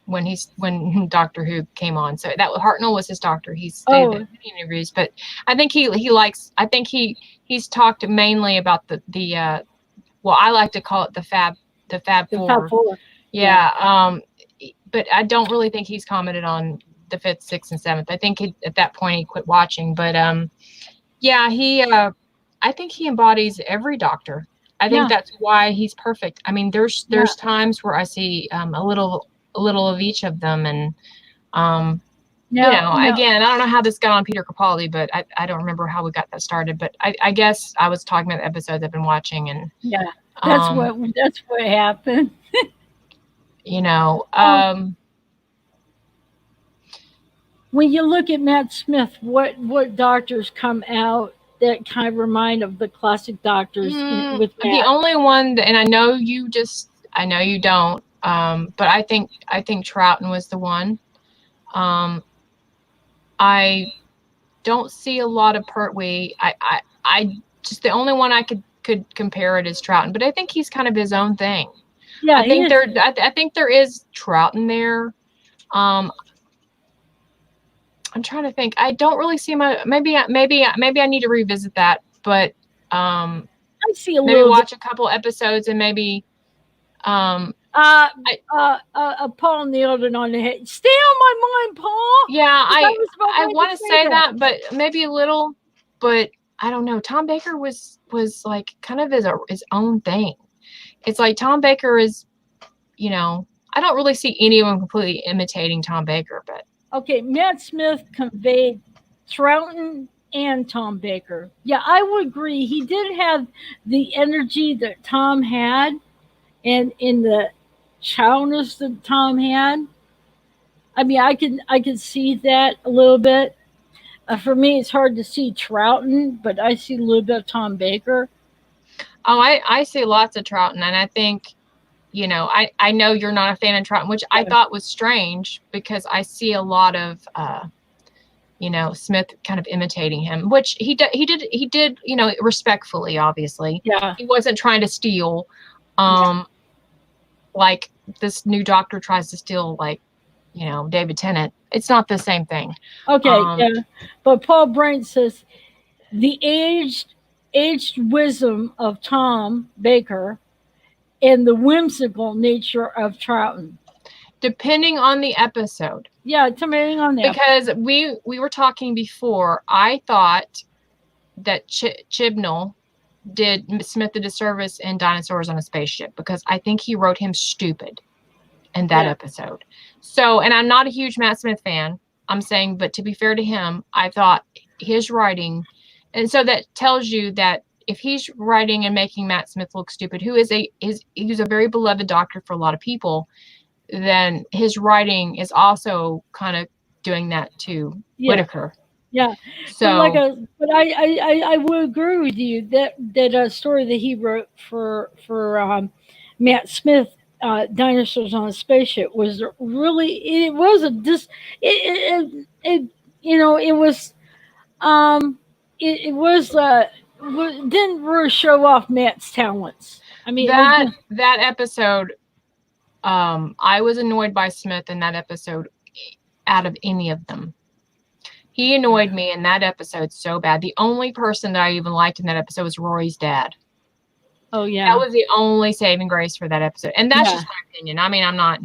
when Doctor Who came on. So that Hartnell was his doctor. He's stated Oh, in many interviews, but I think he likes. I think he's talked mainly about the well, I like to call it the Fab the Fab Four. Four. Yeah. Yeah. But I don't really think he's commented on the fifth, sixth, and seventh. I think at that point he quit watching. But yeah, I think he embodies every doctor. I think Yeah. that's why he's perfect. I mean, Yeah. there's times where I see a little of each of them, and um, Now, again, I don't know how this got on Peter Capaldi, but I don't remember how we got that started. But I guess I was talking about the episodes I've been watching, and yeah, um, that's what happened. you know, Um, um, when you look at Matt Smith, what doctors come out that kind of remind of the classic doctors with the Matt? only one, and I know you don't, but I think Troughton was the one. Um, I don't see a lot of Pertwee. I just the only one I could compare it is Troughton, but I think he's kind of his own thing. Yeah, he is. I think there is Troughton there. Um, I'm trying to think. I don't really see my maybe I need to revisit that, but um, I see a maybe little bit. watch a couple episodes and maybe um, Uh, I, Paul nailed it on the head. Stay on my mind, Paul. yeah, 'Cause I was about I ready want to to say say that. that, but maybe a little, but I don't know. Tom Baker was like kind of his own thing. It's like Tom Baker is, I don't really see anyone completely imitating Tom Baker, but Okay, Matt Smith conveyed Troughton and Tom Baker. Yeah, I would agree. He did have the energy that Tom had, and in the childness that Tom had. I mean, I could see that a little bit. For me, it's hard to see Troughton, but I see a little bit of Tom Baker. oh, I see lots of Troughton, and I think, I know you're not a fan of Troughton, which I Yeah, thought was strange because I see a lot of Smith kind of imitating him, which he did, respectfully, obviously. yeah, He wasn't trying to steal, yeah. um, like this new doctor tries to steal, like, David Tennant. It's not the same thing. Okay, Um, yeah. But Paul Bryant says the aged wisdom of Tom Baker and the whimsical nature of Troughton. depending on the episode, Yeah, tomatoing on that. because we were talking before, I thought that Chibnall did Smith a disservice in Dinosaurs on a Spaceship because I think he wrote him stupid in that Yeah, episode. So, and I'm not a huge Matt Smith fan. I'm saying, but to be fair to him, I thought his writing, and so that tells you that if he's writing and making Matt Smith look stupid, who's a very beloved doctor for a lot of people, then his writing is also kind of doing that to yeah, Whitaker. yeah. But So, I would agree with you that story that he wrote for Matt Smith, Dinosaurs on a Spaceship, was really, it was a dis it it was it was didn't really show off Matt's talents. I mean, it that did. that episode, I was annoyed by Smith in that episode out of any of them. He annoyed me in that episode so bad. The only person that I even liked in that episode was Rory's dad. Oh That yeah, was the only saving grace for that episode. And that's yeah. just my opinion. I mean, I'm not.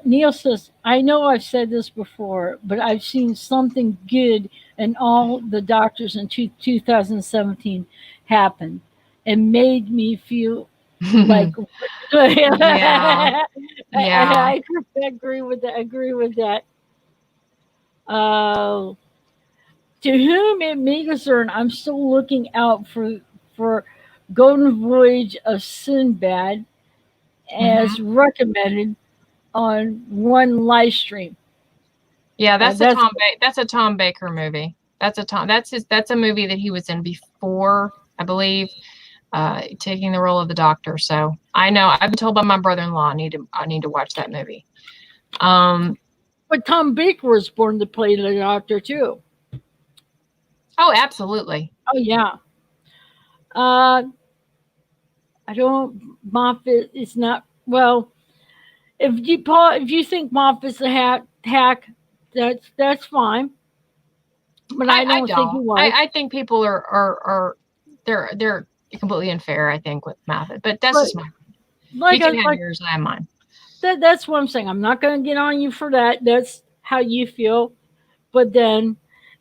Neil says, I know I've said this before, but I've seen something good in all the doctors in 2017 happen and made me feel like Yeah. Yeah. I agree with that. I agree with that. Uh, to whom it may concern, I'm still looking out for Golden Voyage of Sinbad as Hmm. recommended on one live stream. Yeah, That's That's a Tom Baker movie. That's a movie that he was in before, I believe, taking the role of the doctor. So I know I've been told by my brother-in-law I need to watch that movie. Um, But Tom Baker was born to play the doctor too. oh, absolutely. Oh yeah. Uh, I don't. Moffat is not well. if you think Moffat's a hack, that's fine. But I I don't think he don't. was. I think people are they're completely unfair, I think, with Moffat. But that's But just my, you like can have like yours, I have mine. that's what I'm saying. I'm not going to get on you for that. That's how you feel. But then,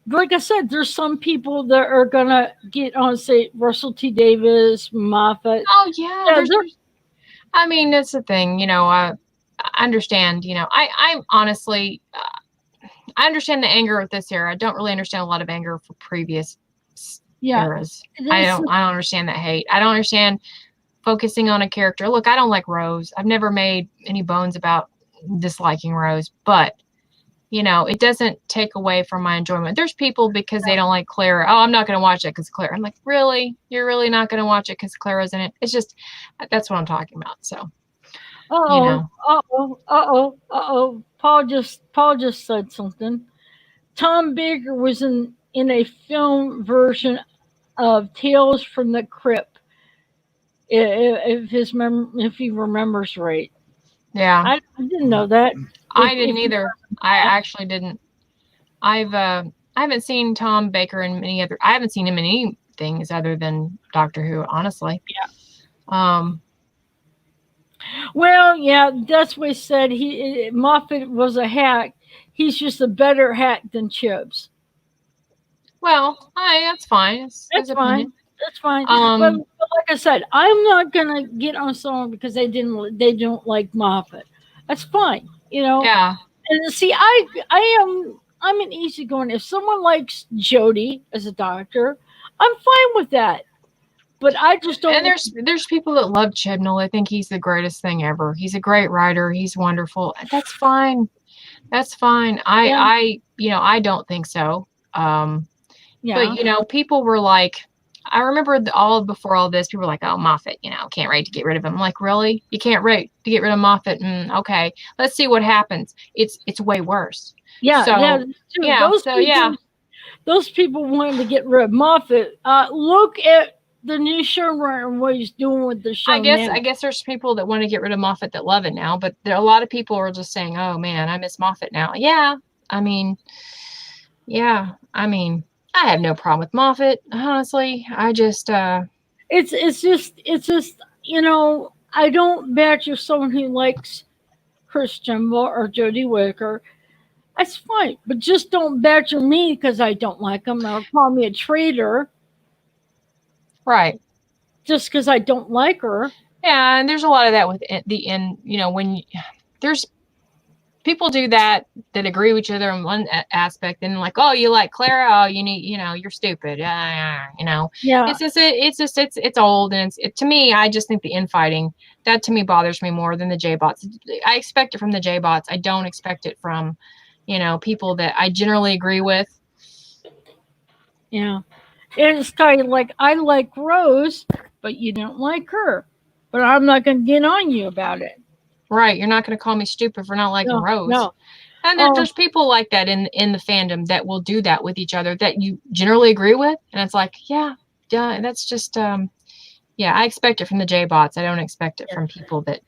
like I said, there's some people that are going to get on, say, Russell T Davis, Moffat. Oh yeah, Yeah, they're I mean, that's the thing, I understand, I'm honestly, I understand the anger of this era. I don't really understand a lot of anger for previous yeah. eras. This I don't understand that hate. I don't understand focusing on a character. Look, I don't like Rose. I've never made any bones about disliking Rose, but it doesn't take away from my enjoyment. There's people because they don't like Clara. Oh, I'm not going to watch it because Clara. I'm like, really? You're really not going to watch it because Clara's in it? It's just, that's what I'm talking about. So, you Uh-oh, know, uh-oh, uh-oh, uh-oh. Paul just said something. Tom Baker was in a film version of Tales from the Crypt, if he remembers right. yeah, I didn't know that. I If didn't he either. I that, actually didn't. I haven't seen Tom Baker in many other. I haven't seen him in any things other than Doctor Who, honestly. yeah. Um, Well, yeah, that's what he said. Moffat was a hack. He's just a better hack than Chips. well, hi, that's fine. It's his That's opinion. fine. That's fine. Um, But like I said, I'm not gonna get on someone because they don't like Moffat. That's fine. yeah, And see, I'm an easygoing. If someone likes Jody as a doctor, I'm fine with that. But I just and don't. there's people that love Chibnall. They think he's the greatest thing ever. He's a great writer. He's wonderful. That's fine. That's fine. Yeah, I don't think so. Um, but yeah, people were like, I remember all before all this, people were like, "Oh, Moffat, can't wait to get rid of him." I'm like, really? You can't wait to get rid of Moffat? Okay, let's see what happens. It's way worse. yeah. So Too. yeah, so yeah, Those people wanted to get rid of Moffat. Look at the new showrunner and what he's doing with the I show guess now. I guess there's people that want to get rid of Moffat that love it now, but there a lot of people are just saying, "Oh man, I miss Moffat now." Yeah, I mean, yeah, I mean, I have no problem with Moffat. Honestly, I just It's just I don't badger someone who likes Chris Jimbo or Jodie Whittaker. That's fine, but just don't badger me because I don't like them or call me a traitor right. just because I don't like her. Yeah, and there's a lot of that with the end. There's people do that agree with each other in one aspect, and like, oh, you like Clara, oh, you're stupid. Yeah, It's old, and to me, I just think the infighting that to me bothers me more than the J bots. I expect it from the J bots. I don't expect it from, people that I generally agree with. yeah. It's kind of like I like Rose, but you don't like her. But I'm not going to get on you about it. Right, you're not going to call me stupid for not liking No, Rose. no. And Oh, there's people like that in the fandom that will do that with each other that you generally agree with, and it's like, yeah, that's just yeah, I expect it from the J bots. I don't expect it from people that.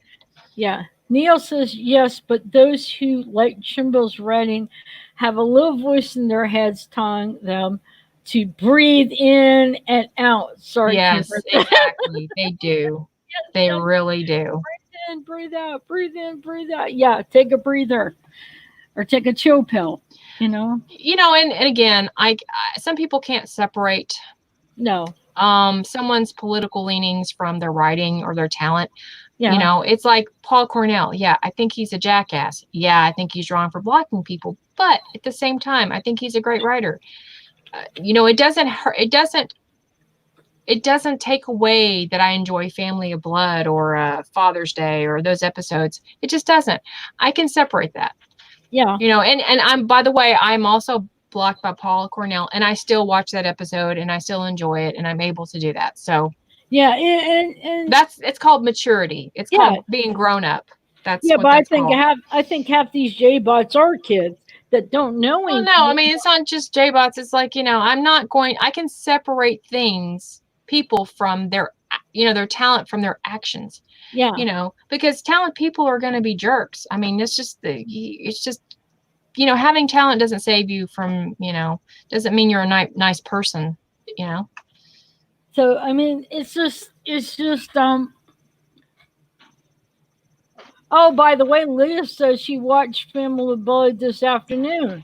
yeah. Neil says yes, but those who like Chimbo's writing have a little voice in their heads telling them to breathe in and out. Sorry, Yes, Kimber. exactly. They do. They Yes, really do. breathe in, breathe out, breathe in, breathe out. Yeah, take a breather or take a chill pill. You know? And again, some people can't separate No. someone's political leanings from their writing or their talent. Yeah. It's like Paul Cornell. Yeah, I think he's a jackass. Yeah, I think he's wrong for blocking people. But at the same time, I think he's a great writer. It doesn't hurt. It doesn't take away that I enjoy Family of Blood or Father's Day or those episodes. It just doesn't. I can separate that. Yeah. And I'm, by the way, I'm also blocked by Paul Cornell, and I still watch that episode and I still enjoy it, and I'm able to do that. So Yeah. And it's called maturity. It's yeah. called being grown up. That's Yeah, what but that's called. I think half these J bots are kids that don't know Well, no, I anything. mean, it's not just J-bots. It's like, I can separate people from their talent from their actions. Yeah. Because talented people are going to be jerks. I mean, it's just, having talent doesn't save you from, doesn't mean you're a nice person, you know? So I mean, it's just Oh, by the way, Leah says she watched Family Bully this afternoon.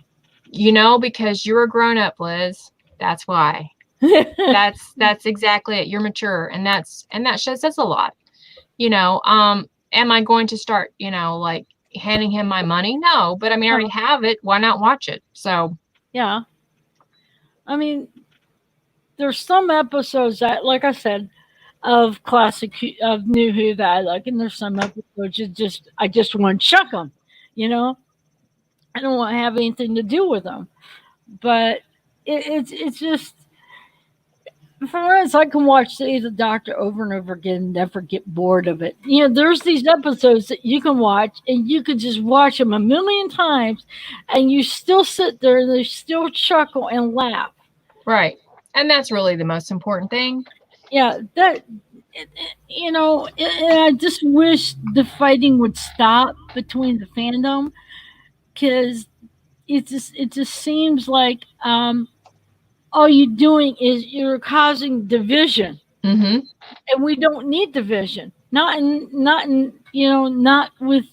Because you're a grown up, Liz. That's why. That's exactly it. You're mature, and that says a lot. Am I going to start, like handing him my money? No, but I mean, I already have it. Why not watch it? So yeah, I mean, there's some episodes that, like I said, of of New Who that I like, and there's some episodes I just want to chuck them. You know, I don't want to have anything to do with them. But it's just, for instance, I can watch the Doctor over and over again and never get bored of it. There's these episodes that you can watch and you could just watch them a million times, and you still sit there and they still chuckle and laugh. right, and that's really the most important thing. Yeah, and I just wish the fighting would stop between the fandom, because it just seems like all you're doing is you're causing division, Mm-hmm. and we don't need division. Not with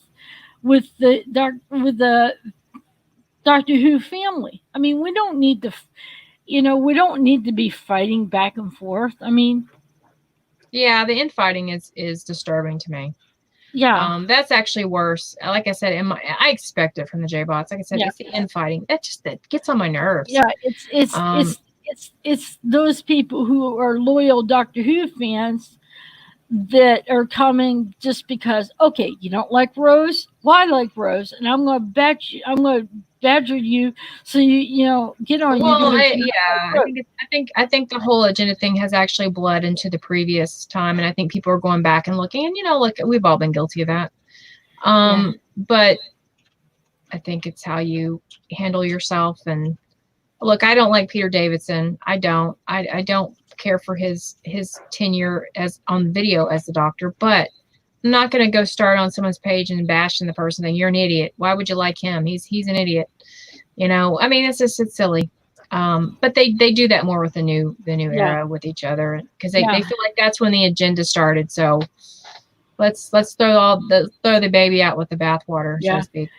the Doctor Who family. I mean, we don't need we don't need to be fighting back and forth. I mean, Yeah, the infighting is disturbing to me. yeah, That's actually worse. Like I said, I expect it from the J-bots. Like I said, yeah, it's the infighting that gets on my nerves. yeah. Um, It's those people who are loyal Doctor Who fans that are coming just because, okay, you don't like Rose, well, I like Rose, and I'm gonna badger you, so get on you well, because yeah, I think the whole agenda thing has actually bled into the previous time, and I think people are going back and looking, and look, we've all been guilty of that. yeah, But I think it's how you handle yourself. And look, I don't like Peter Davidson. I don't care for his tenure as on video as the Doctor, but I'm not going to go start on someone's page and bashing the person saying you're an idiot. Why would you like him? He's an idiot. I mean, it's silly. But they do that more with the new yeah, era with each other, because they yeah, feel like that's when the agenda started. So let's throw the baby out with the bathwater, so to yeah. speak.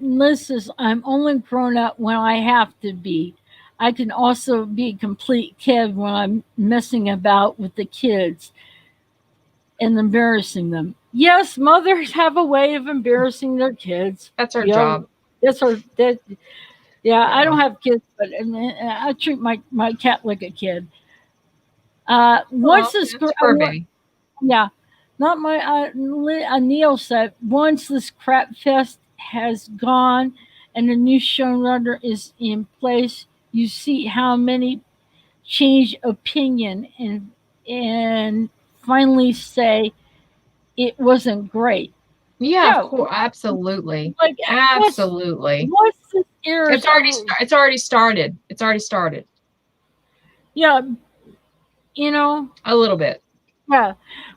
Liz says, I'm only grown up when I have to be. I can also be a complete kid when I'm messing about with the kids and embarrassing them. Yes, mothers have a way of embarrassing their kids. That's our Yeah, job. that's our that. Yeah, I Yeah. don't have kids, but I treat my cat like a kid. Well, Once this, it's for a baby. yeah, not my Neil said. Once this crap fest has gone and the new showrunner is in place, you see how many change opinion and finally say it wasn't great. Yeah, of Yeah, course, absolutely, like absolutely. what's this era's It's already started. It's already started yeah, you know, a little bit. yeah,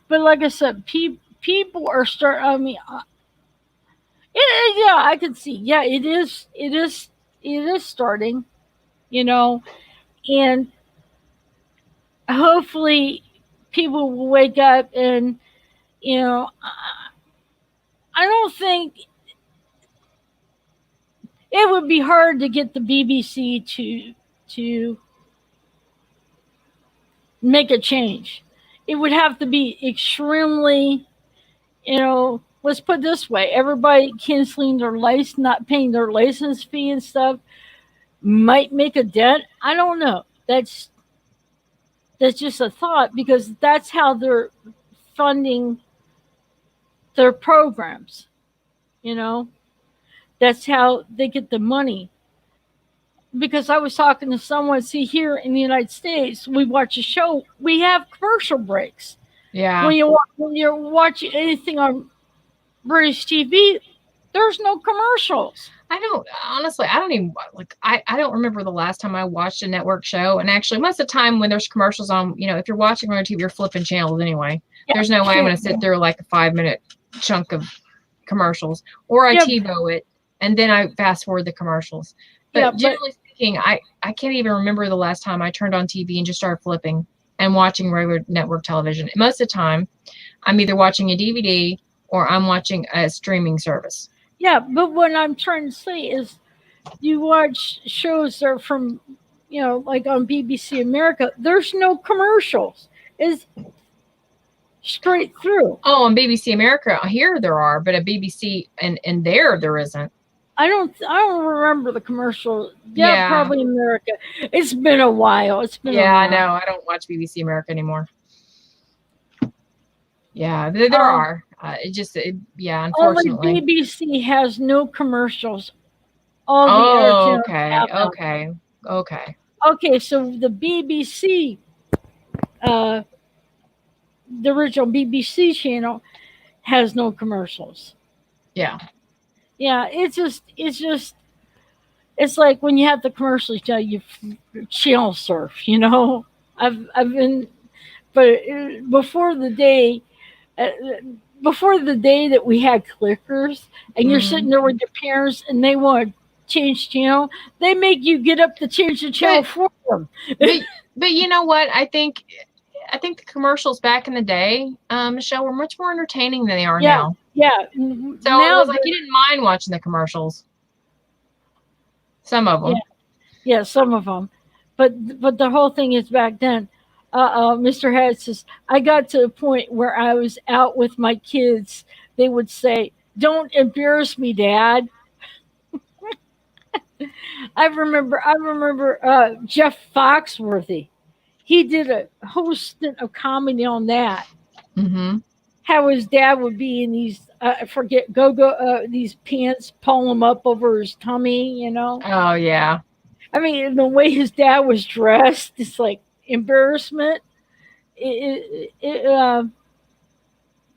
but like I said, people are start. I mean, yeah, I can see. Yeah, it is starting. You know, and hopefully people will wake up and I don't think it would be hard to get the BBC to make a change. It would have to be extremely, let's put it this way, everybody canceling their license, not paying their license fee and stuff might make a dent. I don't know. That's just a thought, because that's how they're funding their programs, you know. That's how they get the money. Because I was talking to someone, see, here in the United States, we watch a show, we have commercial breaks. Yeah. When you're watching anything on British TV, there's no commercials. I don't honestly, I don't even like, I don't remember the last time I watched a network show. And actually, most of the time when there's commercials on, if you're watching on TV, you're flipping channels anyway. Yeah, There's no way I'm sure. going to sit there like a 5-minute chunk of commercials, or I Yeah, TiVo it and then I fast forward the commercials. yeah, But but generally speaking, I can't even remember the last time I turned on TV and just started flipping and watching regular network television. Most of the time, I'm either watching a DVD or I'm watching a streaming service. yeah, but what I'm trying to say is, you watch shows that are from, like on BBC America. There's no commercials. It's straight through. Oh, on BBC America, here there are, but at BBC and there isn't. I don't remember the commercial. Yeah, Yeah. probably America. It's been a while. It's been a Yeah, I while. know. I don't watch BBC America anymore. Yeah, there Um, are. Yeah, Only unfortunately. BBC has no commercials. All the other Oh, channels okay. have them. Okay. Okay. Okay, so the BBC, uh, the original BBC channel, has no commercials. Yeah. Yeah, it's like when you have the commercials, you channel surf. I've been, but before the day, uh, before the day that we had clickers, and you're Hmm. sitting there with your parents, and they want to change channel, they make you get up to change the channel But for them. but but you know what? I think the commercials back in the day, Michelle, were much more entertaining than they are Yeah, now. yeah. So it Now was like they're, you didn't mind watching the commercials. Some of yeah, them. yeah, some of them, but the whole thing is back then. Mr. Head says, I got to the point where I was out with my kids. They would say, "Don't embarrass me, Dad." I remember Jeff Foxworthy. He did a whole stint of comedy on that. Hmm. How his dad would be in these, I forget, go these pants, pull him up over his tummy. Oh yeah. I mean, the way his dad was dressed, it's like embarrassment. It was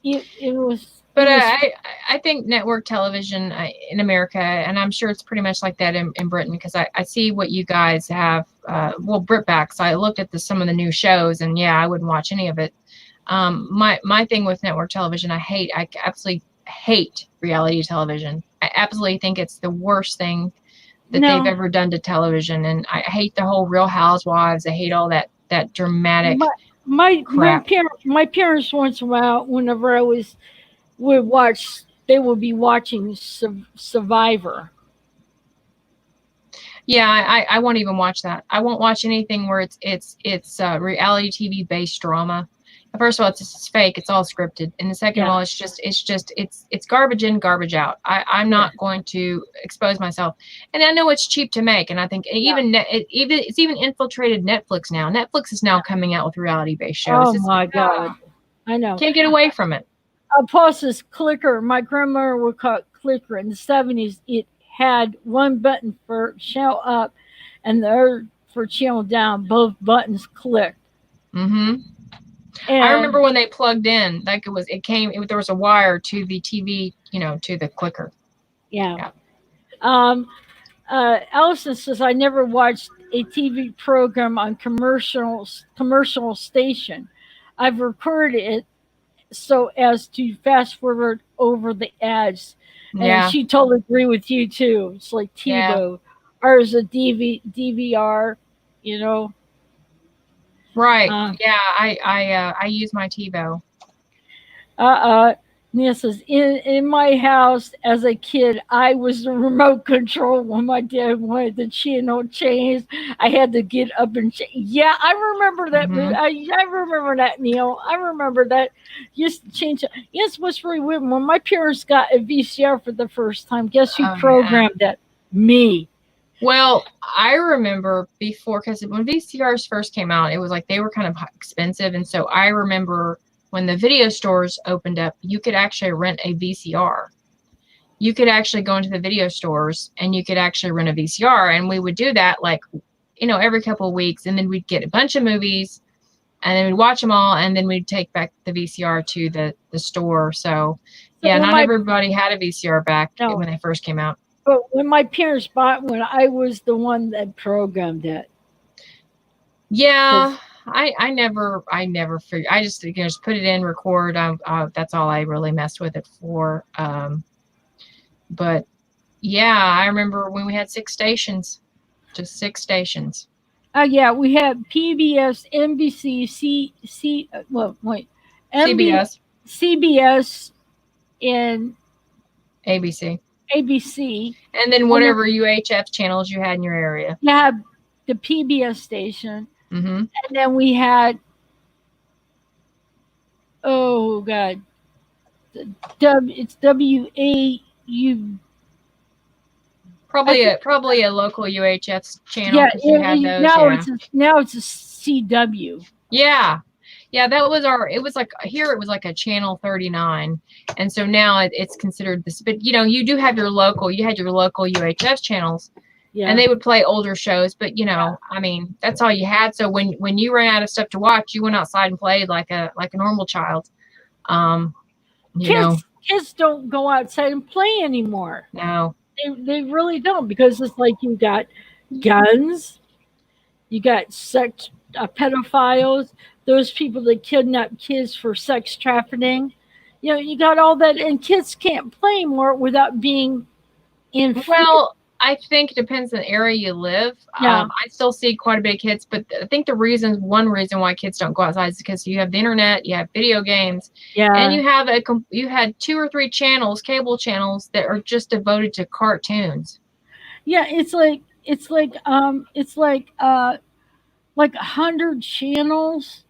it But was I think network television in America, and I'm sure it's pretty much like that in Britain, because I see what you guys have. Well, Britbacks. I looked at some of the new shows, and yeah, I wouldn't watch any of it. My thing with network television, I absolutely hate reality television. I absolutely think it's the worst thing that they've no. ever done to television, and I hate the whole Real Housewives. I hate all that dramatic My my crap. parents once in a while, whenever I would watch, they would be watching Survivor. Yeah, I won't even watch that. I won't watch anything where it's reality TV based drama. First of all, it's fake. It's all scripted. And the second of Yeah, all, it's garbage in, garbage out. I'm yeah, not going to expose myself. And I know it's cheap to make. And I think yeah, it's even infiltrated Netflix now. Netflix is now yeah. coming out with reality based shows. Oh my God, I know. Can't get away from it. Plus, this clicker. My grandmother would call it clicker. In the '70s, it had one button for channel up, and the other for channel down. Both buttons clicked, Hmm. I remember and when they plugged in, like there was a wire to the TV, to the clicker. yeah. Yeah. Um, Allison says, I never watched a TV program on commercial station. I've recorded it so as to fast forward over the ads. And Yeah. she totally agree with you too. It's like Yeah. TiVo. Ours a DVR, you know. Right. Uh, Yeah. I use my TiVo. Nia says, in my house as a kid, I was the remote control when my dad wanted the channel changed. I had to get up and change. Yeah, I remember that movie. Hmm. I remember that, Neil. I remember that. Used to change it. Yes, what's really weird, when my parents got a VCR for the first time, guess who Oh yeah. programmed that? Me. Well, I remember before, because when VCRs first came out, it was like they were kind of expensive, and so I remember when the video stores opened up, you could actually rent a VCR. You could actually go into the video stores and you could actually rent a VCR, and we would do that like, every couple of weeks, and then we'd get a bunch of movies, and then we'd watch them all, and then we'd take back the VCR to the store. So So yeah, when not my everybody had a VCR back no, when they first came out. But when my parents bought one, I was the one that programmed it. Yeah, 'Cause I never figured. I just, just put it in, record. That's all I really messed with it for. But yeah, I remember when we had six stations, just six stations. yeah, we had PBS, NBC, well, wait, MB, CBS, CBS, and ABC, ABC, and then and then whatever UHF channels you had in your area. we had the PBS station, Hmm. and then we had, oh god, it's WAU. I think Probably a local UHF channel yeah. because you had those. Yeah. Now it's a CW. Yeah. Yeah, that was our, it was like, here it was like a channel 39. And so now it's considered this, but you do have you had your local UHF channels, and Yeah, they would play older shows, but I mean, that's all you had. So when you ran out of stuff to watch, you went outside and played like a normal child. Um, you know, kids don't go outside and play anymore. no. They really don't, because it's like you got guns, you got sex pedophiles, those people that kidnap kids for sex trafficking. You got all that, and kids can't play more without being in fear. Well, I think it depends on the area you live. Yeah, I still see quite a bit of kids, but I think one reason why kids don't go outside is because you have the internet, you have video games, and yeah, you had two or three channels, cable channels that are just devoted to cartoons. yeah. Like 100 channels.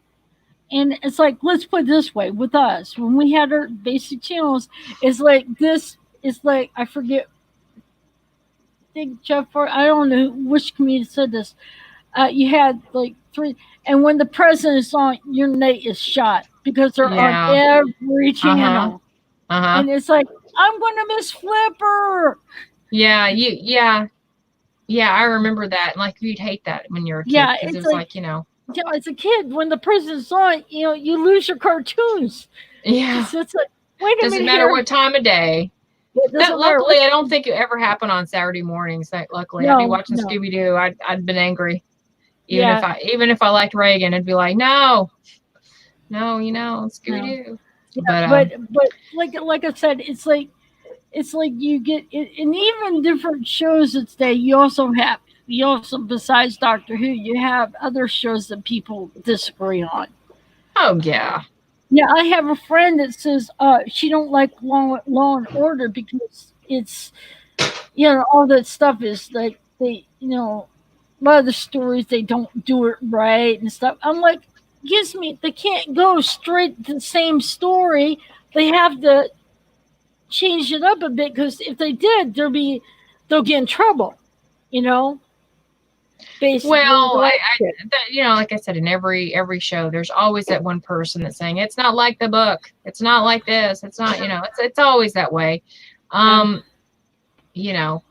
And it's like, let's put it this way, with us, when we had our basic channels, it's like this. It's like, I forget. I think I don't know which comedian said this. You had like three, and when the president is on, your night is shot because they're on Yeah. every Uh-huh. channel, Uh-huh. and it's like, I'm going to miss Flipper. Yeah, yeah, I remember that. And like you'd hate that when you were a kid Yeah, because it it's was like, like. as a kid, when the president's on, you lose your cartoons. Yeah. It's like, wait a Doesn't minute matter here. what time of day. It That doesn't matter luckily, what. I don't think it ever happened on Saturday mornings. That luckily, I'd be No, watching no. Scooby Doo. I'd been angry, Yeah, even if I liked Reagan, I'd be like, no, no, Scooby no. Doo. Yeah, But but like I said, it's like you get it, and even different shows today. You also, besides Doctor Who, you have other shows that people disagree on. oh yeah, Yeah, I have a friend that says she don't like Law and Order because it's, all that stuff is like, a lot of the stories, they don't do it right and stuff. I'm like, gives me, they can't go straight to the same story. They have to change it up a bit, because if they did, they'll get in trouble. You know, basically the well, way I, I did. like I said, in every show, there's always that one person that's saying it's not like the book, it's not like this, it's not, it's always that way. Yeah, Um,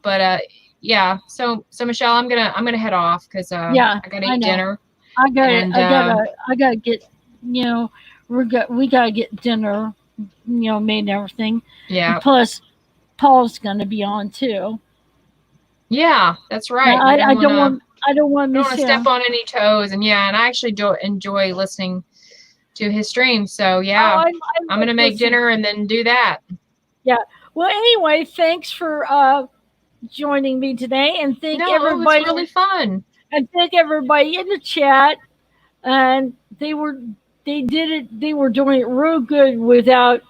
but yeah. So Michelle, I'm gonna head off because yeah, I gotta I eat know. dinner. I gotta, And I gotta, I gotta get. You know, we gotta get dinner. Made and everything. And yeah, plus, Paul's gonna be on too. yeah, that's Yeah, right. We don't I want don't to want. I don't want to don't miss want to step him. on any toes. And yeah, and I actually do enjoy listening to his streams. So Oh, yeah, I I'm like gonna make listening. dinner and then do that. Yeah. Well, anyway, thanks for joining me today, and No, it was really fun. thank everybody in the chat. And they did it. They were doing it real good without.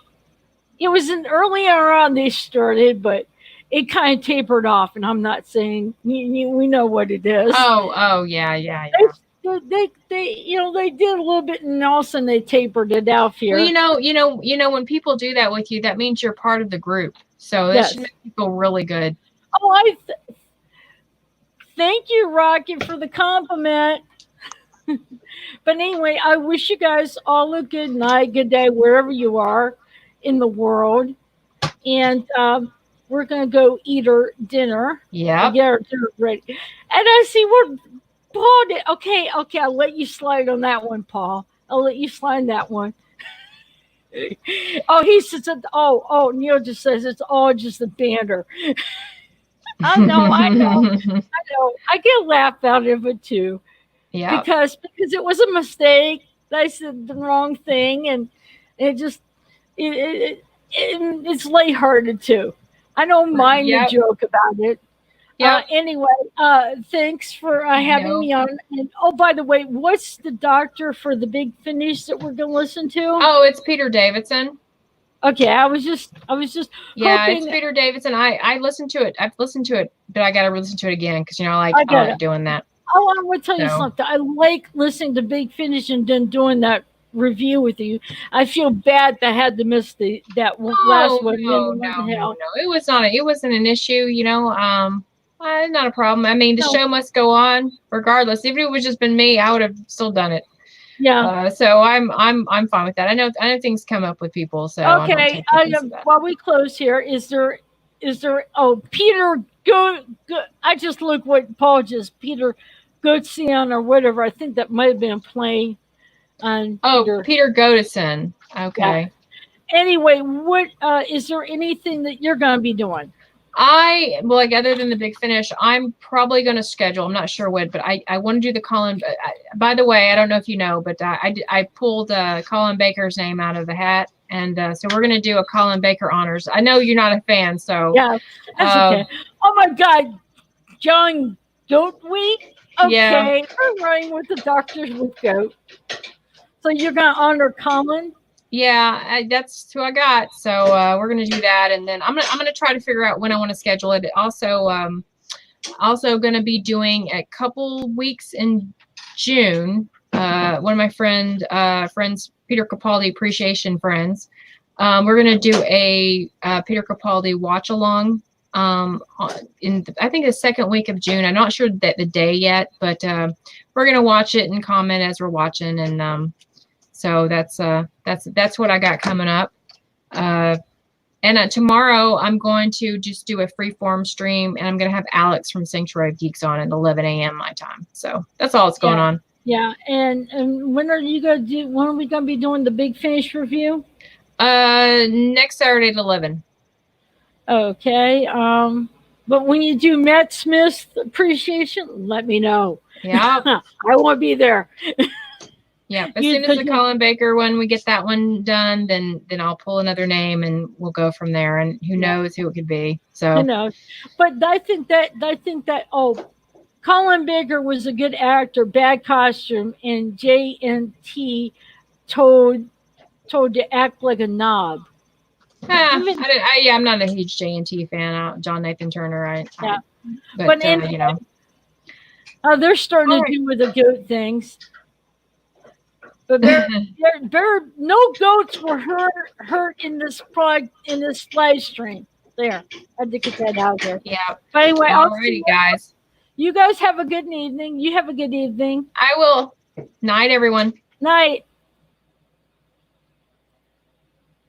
It was an earlier on they started, but it kind of tapered off. And I'm not saying we know what it is. Oh yeah, yeah, yeah. They did a little bit, and all of a sudden they tapered it off Well, here. when people do that with you, that means you're part of the group. So that should Yes. make you feel really good. Oh, thank you, Rocket, for the compliment. But anyway, I wish you guys all a good night, good day, wherever you are in the world. And we're going to go eat our dinner and Yep. get our dinner ready. And I see we're Paul did. Okay, I'll let you slide on that one, Paul. I'll let you slide that one. Oh, he says, oh, Neil just says it's all just a banter. I know, I know, I know. I get a laugh out of it too Yeah. because it was a mistake. I said the wrong thing, and it just it's lighthearted too. I don't mind the Yep. joke about it. Yep. Anyway, thanks for having No. me on. And oh, by the way, what's the doctor for the big finish that we're going to listen to? Oh, it's Peter Davidson. Okay, I was just Yeah, it's hoping. Peter Davidson. I listened to it. I've listened to it, but I got to listen to it again because I I get like it. doing that. Oh, I want to tell you So something. I like listening to Big Finish and then doing that review with you. I feel bad that I had to miss that last oh one. no, What no, the no, hell? no. It was not. It wasn't an issue. Not a problem. I mean, the No, show must go on regardless. If it was just been me, I would have still done it. yeah. So I'm fine with that. I know things come up with people, so I don't Okay. take offense to that. While we close here, is there? Oh, Peter, go. I just look what Paul just Peter Goetzian or whatever. I think that might have been playing on Oh, Peter. Peter Godison. Yeah. Okay. Anyway, what is there anything that you're going to be doing? Like other than the big finish, I'm probably going to schedule. I'm not sure what, but I want to do the Colin. By the way, I don't know if you know, but I pulled Colin Baker's name out of the hat, and so we're going to do a Colin Baker honors. I know you're not a fan, so Yeah, that's okay. Oh my God, John Goat Week. yeah, Okay, we're running with the doctors with goat. So you're going to honor Colin. yeah, that's who I got. So we're going to do that, and then I'm gonna try to figure out when I want to schedule it. Also going to be doing a couple weeks in June. One of my friends, Peter Capaldi Appreciation Friends. We're going to do a Peter Capaldi watch along I think the second week of June. I'm not sure that the day yet, but we're going to watch it and comment as we're watching. And so that's what I got coming up. And tomorrow I'm going to just do a freeform stream, and I'm going to have Alex from Sanctuary of Geeks on at 11 a.m. my time. So that's all that's going on. Yeah, and when are you going to do? When are we going to be doing the big finish review? Next Saturday at 11. Okay. But when you do Matt Smith's appreciation, let me know. Yeah, I want to be there. Yeah, as soon as the Colin Baker one, we get that one done, then I'll pull another name and we'll go from there. And who knows who it could be? So who knows? But I think that Colin Baker was a good actor, bad costume, and JNT told to act like a knob. I'm not a huge JNT fan. John Nathan Turner, but anyway, they're starting to do with the goat things. But there no goats were hurt in this live stream. There, I had to get that out there. Yeah. But anyway, alrighty, guys. You guys have a good evening. You have a good evening. I will. Night, everyone. Night.